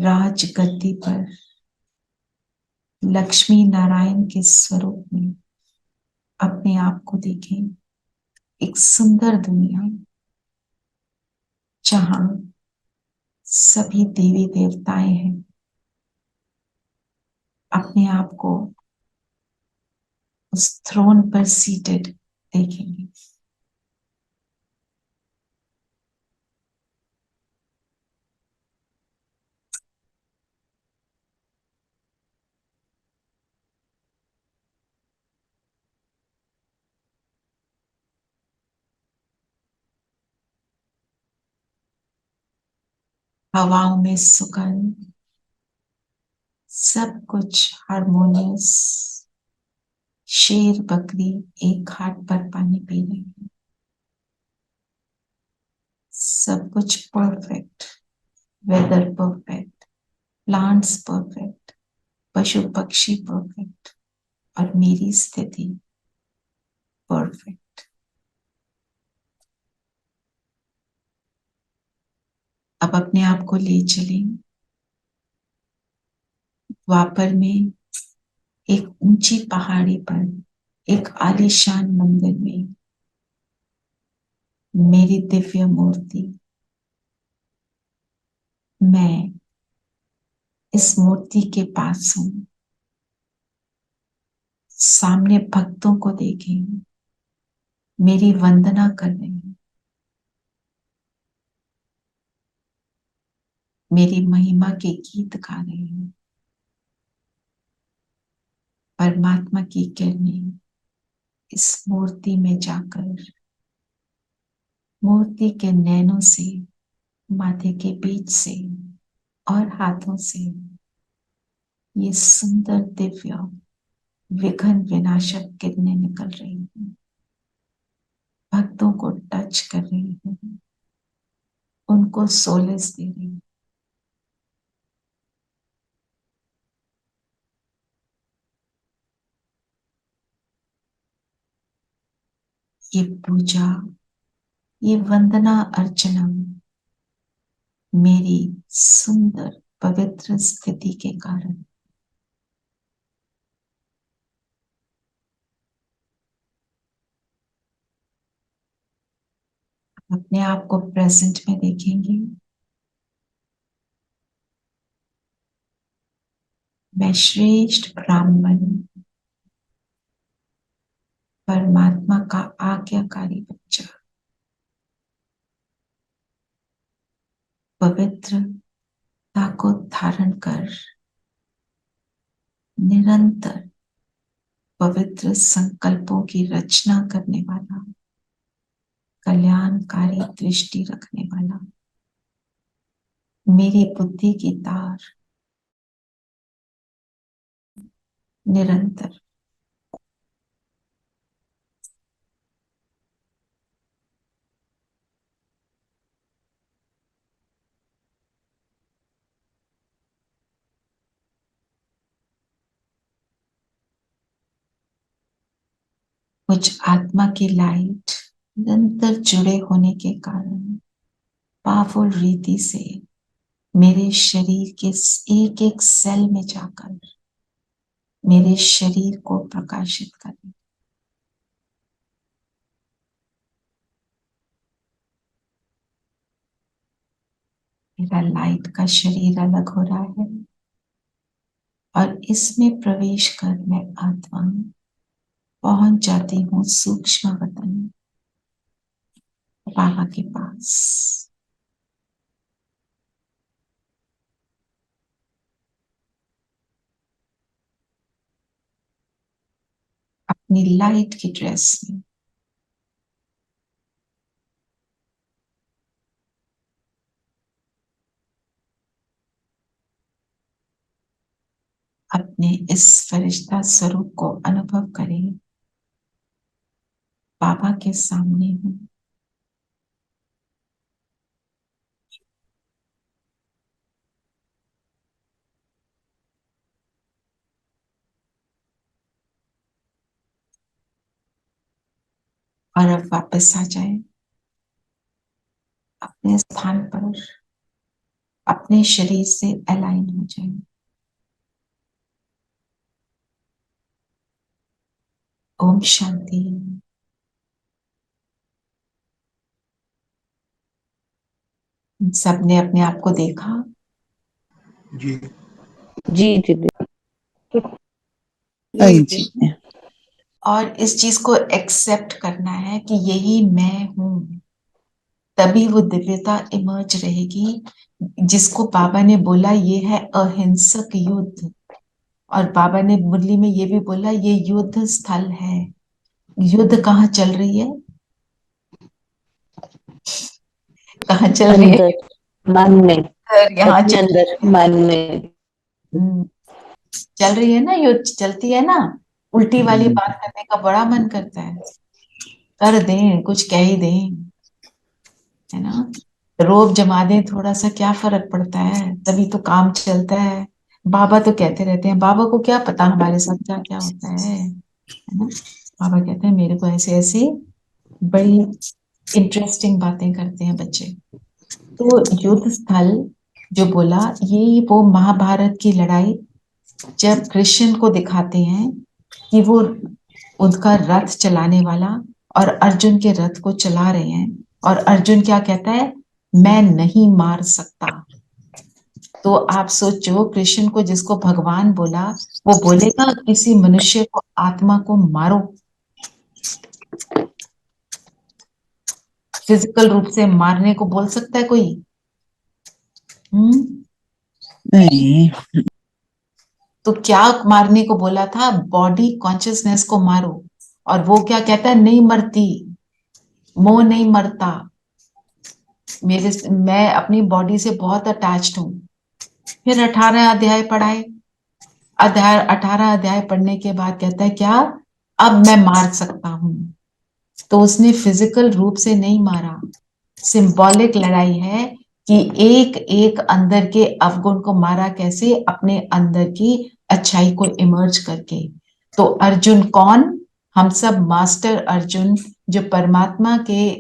राजगद्दी पर लक्ष्मी नारायण के स्वरूप में अपने आप को देखें। एक सुंदर दुनिया जहां सभी देवी देवताएं हैं। अपने आप को उस थ्रोन पर सीटेड देखेंगे। हवाओं में सुगंध, सब कुछ हारमोनियस। शेर बकरी एक घाट पर पानी पी रहे हैं। सब कुछ perfect, weather perfect, plants perfect, पशु पक्षी परफेक्ट और मेरी स्थिति परफेक्ट। अब अपने आप को ले चलें द्वापर में एक ऊंची पहाड़ी पर एक आलीशान मंदिर में मेरी दिव्य मूर्ति। मैं इस मूर्ति के पास हूं। सामने भक्तों को देखें, मेरी वंदना कर रहे हैं, मेरी महिमा के गीत गा रहे हैं। परमात्मा की किरणें इस मूर्ति में जाकर मूर्ति के नैनों से, माथे के बीच से और हाथों से ये सुंदर दिव्य विघ्न विनाशक किरणें निकल रही हैं। भक्तों को टच कर रही हैं, उनको सोलेस दे रही हैं। ये पूजा, ये वंदना अर्चना मेरी सुंदर पवित्र स्थिति के कारण अपने आप को प्रेजेंट में देखेंगे। मैं श्रेष्ठ ब्राह्मण परमात्मा का आज्ञाकारी बच्चा, पवित्रता को धारण कर निरंतर पवित्र संकल्पों की रचना करने वाला, कल्याणकारी दृष्टि रखने वाला, मेरी बुद्धि की तार निरंतर कुछ आत्मा की लाइट निरंतर जुड़े होने के कारण पावरफुल रीति से मेरे शरीर के एक एक सेल में जाकर मेरे शरीर को प्रकाशित करें। मेरा लाइट का शरीर अलग हो रहा है और इसमें प्रवेश कर मैं आत्मा पहुंच जाती हूँ सूक्ष्म वतन बाबा के पास। अपनी लाइट की ड्रेस में अपने इस फरिश्ता स्वरूप को अनुभव करें। बाबा के सामने हूँ, और अब वापस आ जाए अपने स्थान पर, अपने शरीर से अलाइन हो जाए। ओम शांति। सबने अपने आप को देखा? जी जी दीदी। हाँ जी। और इस चीज को एक्सेप्ट करना है कि यही मैं हूं, तभी वो दिव्यता इमर्ज रहेगी जिसको बाबा ने बोला ये है अहिंसक युद्ध। और बाबा ने मुरली में ये भी बोला ये युद्ध स्थल है। युद्ध कहाँ चल रही है? कहाँ चल रही है? अंदर मन में, यहाँ अपने अंदर मन में चल रही है ना, युद्ध चलती है ना। उल्टी वाली बात करने का बड़ा मन करता है, कर दें, कुछ कह ही दें, है ना। रोब जमा दें थोड़ा सा, क्या फर्क पड़ता है, तभी तो काम चलता है। बाबा तो कहते रहते हैं, बाबा को क्या पता हमारे साथ क्या क्या होता है ना। बाबा कहते हैं मेरे को ऐसे ऐसी बड़ी इंटरेस्टिंग बातें करते हैं बच्चे। तो युद्ध स्थल जो बोला, ये वो महाभारत की लड़ाई जब कृष्ण को दिखाते हैं कि वो उनका रथ चलाने वाला और अर्जुन के रथ को चला रहे हैं, और अर्जुन क्या कहता है, मैं नहीं मार सकता। तो आप सोचो, कृष्ण को जिसको भगवान बोला, वो बोलेगा किसी मनुष्य को, आत्मा को मारो? फिजिकल रूप से मारने को बोल सकता है कोई? नहीं। तो क्या मारने को बोला था? बॉडी कॉन्शियसनेस को मारो। और वो क्या कहता है, नहीं मरती, मोह नहीं मरता, मैं अपनी बॉडी से बहुत अटैच्ड हूं। फिर 18 अध्याय पढ़ाए, 18 अध्याय पढ़ने के बाद कहता है क्या, अब मैं मार सकता हूं। तो उसने फिजिकल रूप से नहीं मारा, सिंबॉलिक लड़ाई है कि एक एक अंदर के अवगुण को मारा। कैसे? अपने अंदर की अच्छाई को इमर्ज करके। तो अर्जुन कौन? हम सब मास्टर अर्जुन, जो परमात्मा के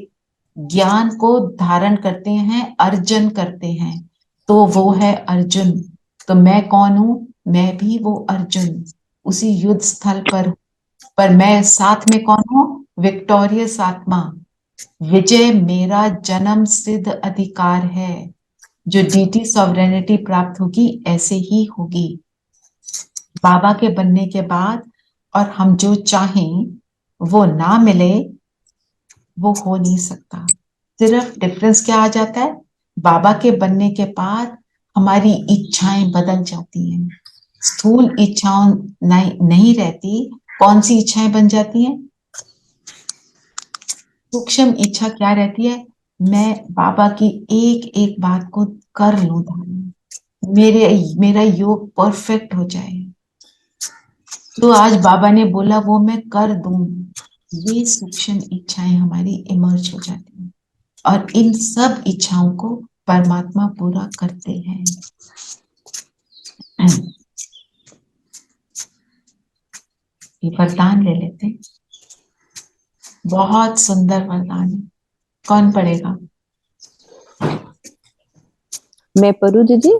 ज्ञान को धारण करते हैं, अर्जन करते हैं, तो वो है अर्जुन। तो मैं कौन हूं? मैं भी वो अर्जुन, उसी युद्ध स्थल पर मैं साथ में कौन हूं? विक्टोरियस आत्मा। विजय मेरा जन्म सिद्ध अधिकार है। जो डीटी सॉवरेनिटी प्राप्त होगी ऐसे ही होगी बाबा के बनने के बाद। और हम जो चाहें वो ना मिले, वो हो नहीं सकता। सिर्फ डिफरेंस क्या आ जाता है, बाबा के बनने के बाद हमारी इच्छाएं बदल जाती हैं। स्थूल इच्छाओं नहीं रहती। कौन सी इच्छाएं बन जाती हैं? सूक्ष्म इच्छा क्या रहती है? मैं बाबा की एक एक बात को कर लूं धारण, मेरा योग परफेक्ट हो जाए। तो आज बाबा ने बोला वो मैं कर दूं। ये सूक्ष्म इच्छाएं हमारी इमर्ज हो जाती हैं और इन सब इच्छाओं को परमात्मा पूरा करते हैं। ये वरदान ले लेते हैं, बहुत सुंदर वरदान है। कौन पढ़ेगा? मैं पढ़ूं दीदी?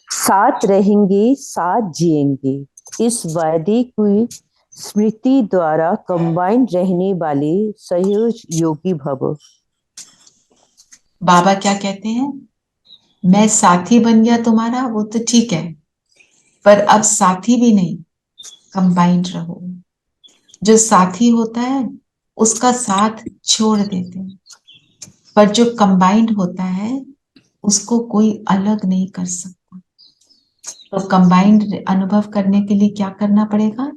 साथ रहेंगे, साथ जिएंगे, इस वायदे की स्मृति द्वारा कंबाइंड रहने वाले सहयोग योगी भव। बाबा क्या कहते हैं? मैं साथी बन गया तुम्हारा, वो तो ठीक है, पर अब साथी भी नहीं, कंबाइंड रहो। जो साथी होता है उसका साथ छोड़ देते हैं, पर जो कंबाइंड होता है उसको कोई अलग नहीं कर सकता। तो कंबाइंड अनुभव करने के लिए क्या करना पड़ेगा?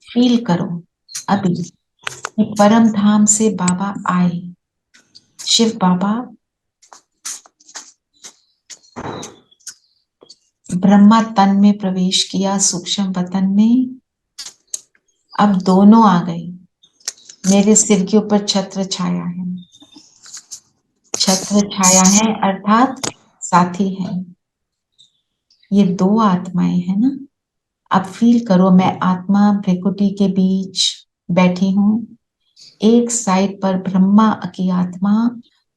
फील करो अभी कि परम धाम से बाबा आए, शिव बाबा ब्रह्मा तन में प्रवेश किया, सूक्ष्म वतन में। अब दोनों आ गए, मेरे सिर के ऊपर छत्र छाया है। छत्र छाया है अर्थात साथी है। ये दो आत्माएं हैं ना। अब फील करो, मैं आत्मा भृकुटी के बीच बैठी हूं। एक साइड पर ब्रह्मा की आत्मा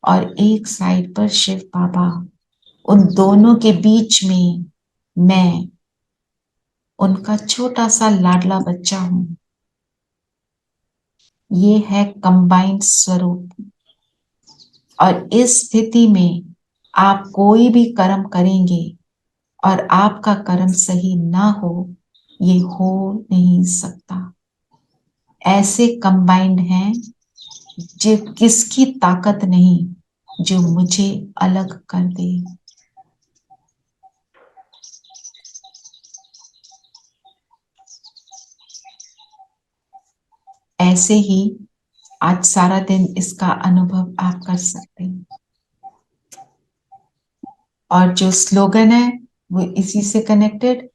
और एक साइड पर शिव बाबा। उन दोनों के बीच में मैं उनका छोटा सा लाडला बच्चा हूं। ये है कंबाइंड स्वरूप। और इस स्थिति में आप कोई भी कर्म करेंगे और आपका कर्म सही ना हो, ये हो नहीं सकता। ऐसे कंबाइंड हैं जो किसकी ताकत नहीं जो मुझे अलग कर दे। ऐसे ही आज सारा दिन इसका अनुभव आप कर सकते हैं। और जो स्लोगन है वो इसी से कनेक्टेड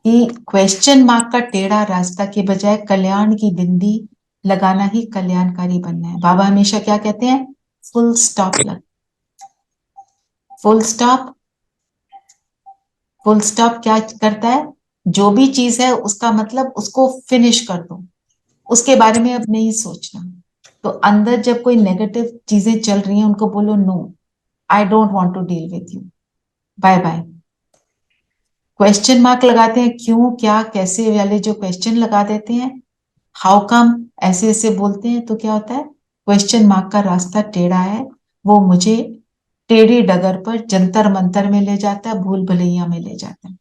कि क्वेश्चन मार्क का टेढ़ा रास्ता के बजाय कल्याण की बिंदी लगाना ही कल्याणकारी बनना है। बाबा हमेशा क्या कहते हैं? फुल स्टॉप लग। फुल स्टॉप, फुल स्टॉप क्या करता है? जो भी चीज है उसका मतलब उसको फिनिश कर दो, उसके बारे में अब नहीं सोचना। तो अंदर जब कोई नेगेटिव चीजें चल रही हैं उनको बोलो no, I don't want to deal with you, bye bye. Question mark लगाते हैं, क्यों, क्या, कैसे वाले जो क्वेश्चन लगा देते हैं, हाउ कम ऐसे ऐसे बोलते हैं, तो क्या होता है? क्वेश्चन मार्क का रास्ता टेढ़ा है, वो मुझे टेढ़ी डगर पर जंतर मंतर में ले जाता है, भूल भुलैया में ले जाता है।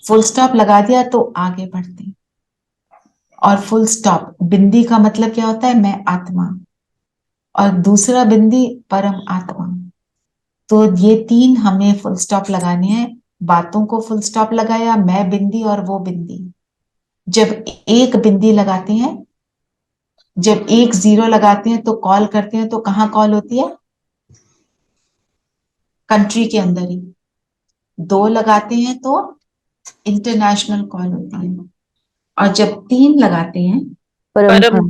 फुल स्टॉप लगा दिया तो आगे बढ़ते हैं। और फुल स्टॉप बिंदी का मतलब क्या होता है? मैं आत्मा, और दूसरा बिंदी परम आत्मा। तो ये तीन हमें फुल स्टॉप लगाने हैं। बातों को फुल स्टॉप लगाया, मैं बिंदी और वो बिंदी। जब एक बिंदी लगाते हैं, जब एक जीरो लगाते हैं तो कॉल करते हैं, तो कहाँ कॉल होती है? कंट्री के अंदर ही। दो लगाते हैं तो इंटरनेशनल कॉल होती है। और जब तीन लगाते हैं परम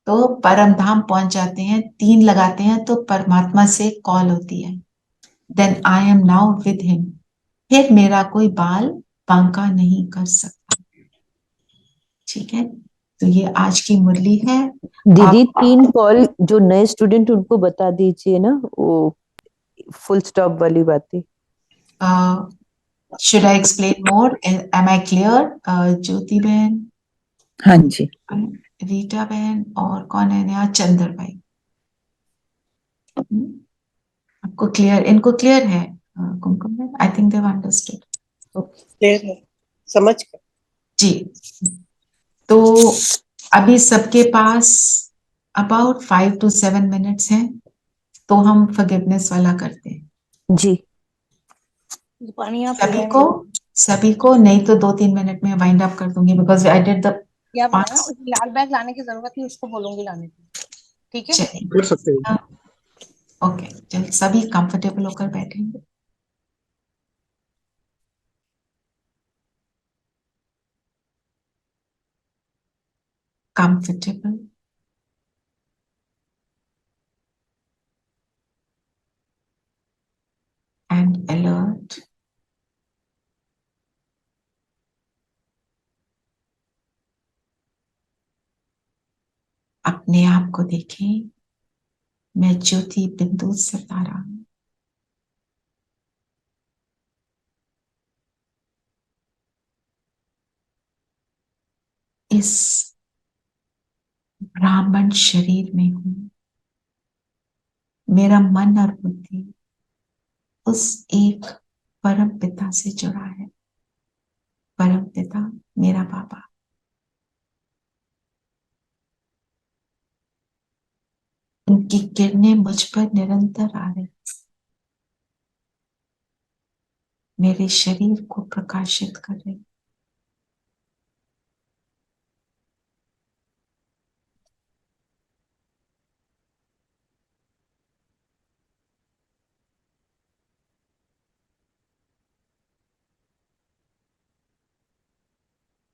तो परम धाम पहुंच जाते हैं। तीन लगाते हैं तो परमात्मा से कॉल होती है, then I am now with him. फिर मेरा कोई बाल बांका नहीं कर सकता। ठीक है, तो ये आज की मुरली है। दीदी 3 कॉल जो नए स्टूडेंट उनको बता दीजिए ना, वो फुल स्टॉप वाली बातें। Should I explain more? Am I clear? Jyoti बहन, हाँ जी, रीटा बहन, और कौन है नया? चंद्र भाई। आपको क्लियर, इनको क्लियर है? कुमकुम बहन, I think they have understood. Clear है, समझ गए जी। तो अभी सबके पास अबाउट 5 to 7 मिनट्स हैं, तो हम फॉरगिवनेस वाला करते हैं। जी पानी आप सभी को नहीं तो 2-3 मिनट में वाइंड अप कर दूंगी, बिकॉज आई डिड द या बनाया, उस लाल बैग लाने की जरूरत नहीं, उसको बोलूंगी लाने की। ठीक है, कर सकते हैं। ओके, चल सभी कंफर्टेबल होकर बैठेंगे। Comfortable and alert. अपने आप को देखें, मैं ज्योति बिंदु सितारा हूं। इस ब्राह्मण शरीर में हूं। मेरा मन और बुद्धि उस एक परम पिता से जुड़ा है। परम पिता मेरा बाबा। उनकी किरणें मुझ पर निरंतर आ रही, मेरे शरीर को प्रकाशित कर रही।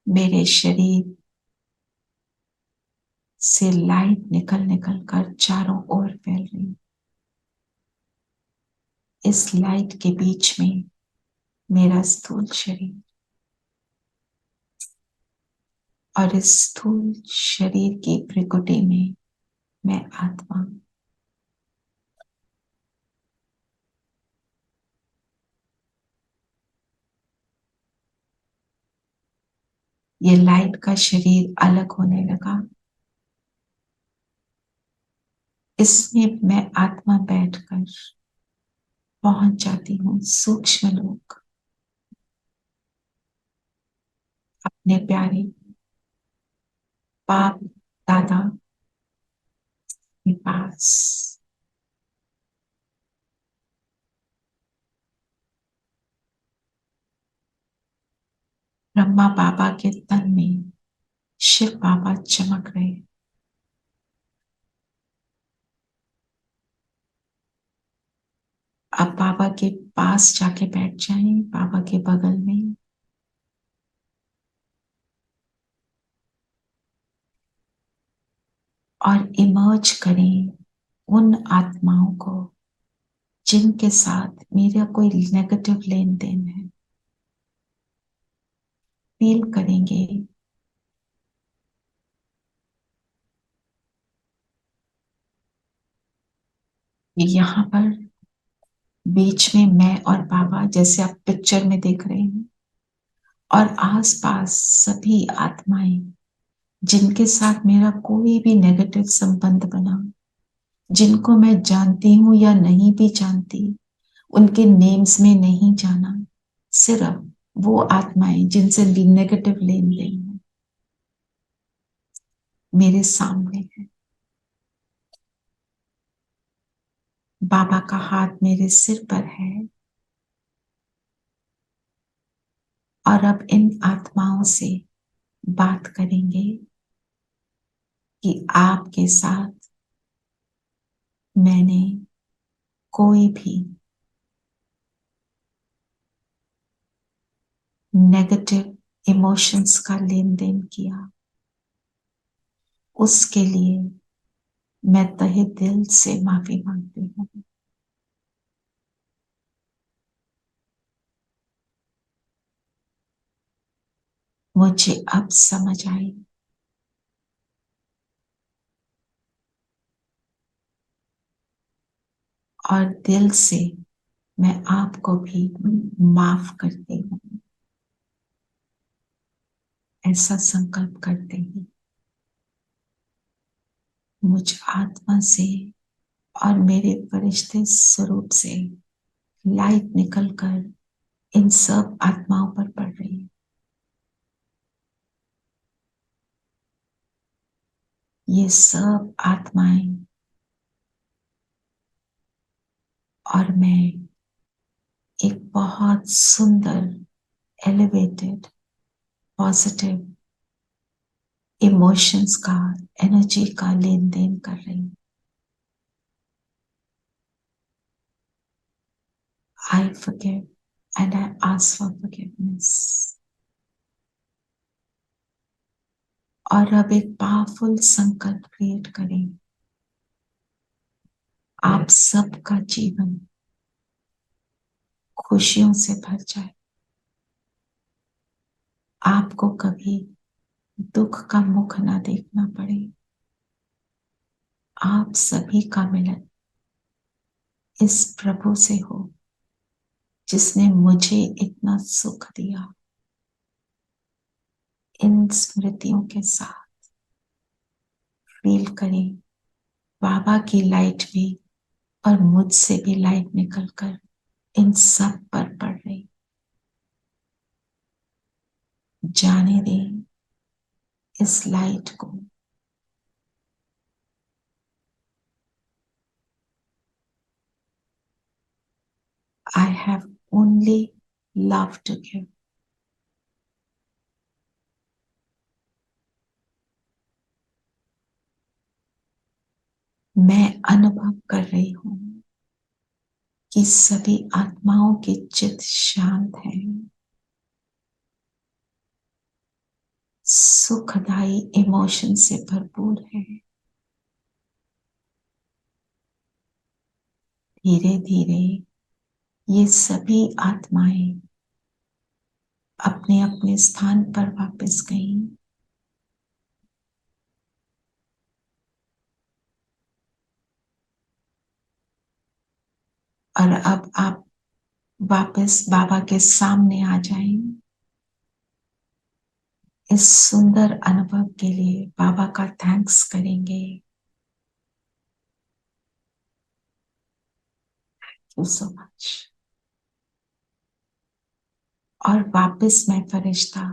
मेरे शरीर से लाइट निकल निकल कर चारों ओर फैल रही। इस लाइट के बीच में मेरा स्थूल शरीर, और इस स्थूल शरीर की भ्रिकुटी में मैं आत्मा। ये लाइट का शरीर अलग होने लगा। इसमें मैं आत्मा बैठकर पहुंच जाती हूँ सूक्ष्म लोक, अपने प्यारे बाप दादा के पास। ब्रह्मा बाबा के तन में शिव बाबा चमक रहे। अब बाबा के पास जाके बैठ जाएं, बाबा के बगल में। और इमर्ज करें उन आत्माओं को जिनके साथ मेरा कोई नेगेटिव लेन देन है। फील करेंगे कि यहाँ पर बीच में मैं और बाबा, जैसे आप पिक्चर में देख रहे हैं, और आसपास सभी आत्माएं जिनके साथ मेरा कोई भी नेगेटिव संबंध बना, जिनको मैं जानती हूं या नहीं भी जानती, उनके नेम्स में नहीं जाना, सिर्फ वो आत्माएं जिनसे भी नेगेटिव लेन देन है, मेरे सामने है। बाबा का हाथ मेरे सिर पर है, और अब इन आत्माओं से बात करेंगे कि आपके साथ मैंने कोई भी नेगेटिव इमोशंस का लेन देन किया, उसके लिए मैं तहे दिल से माफी मांगती हूँ। मुझे अब समझ आई और दिल से मैं आपको भी माफ करती हूँ। ऐसा संकल्प करते ही मुझ आत्मा से और मेरे फरिश्ते स्वरूप से लाइट निकलकर इन सब आत्माओं पर पड़ रही है। ये सब आत्माएं और मैं एक बहुत सुंदर एलिवेटेड पॉजिटिव इमोशंस का, एनर्जी का लेन देन कर रही हूँ। I forgive and I ask for forgiveness. और अब एक पावरफुल संकल्प क्रिएट करें। आप सबका जीवन खुशियों से भर जाए, आपको कभी दुख का मुख ना देखना पड़े। आप सभी का मिलन इस प्रभु से हो जिसने मुझे इतना सुख दिया। इन स्मृतियों के साथ फील करें बाबा की लाइट भी और मुझसे भी लाइट निकलकर इन सब पर पड़ रही। जाने दें इस लाइट को। I have only love to give. मैं अनुभव कर रही हूं कि सभी आत्माओं के चित्त शांत है, सुखदायी इमोशन से भरपूर है। धीरे धीरे ये सभी आत्माएं अपने अपने स्थान पर वापस गईं। और अब आप वापस बाबा के सामने आ जाएं। इस सुंदर अनुभव के लिए बाबा का थैंक्स करेंगे। Thank you so much. और वापस मैं फरिश्ता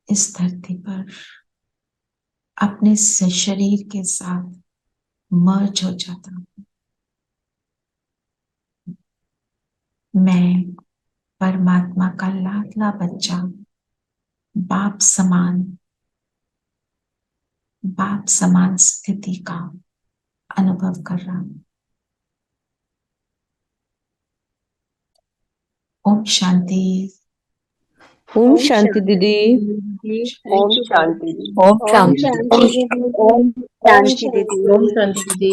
इस धरती पर अपने शरीर के साथ मर्ज हो जाता हूं। मैं परमात्मा का लाडला बच्चा बाप समान स्थिति का अनुभव कर रहा हूं। ओम शांति। ओम शांति दीदी। ओम शांति। ओम शांति दीदी। ओम शांति दीदी। ओम शांति दीदी।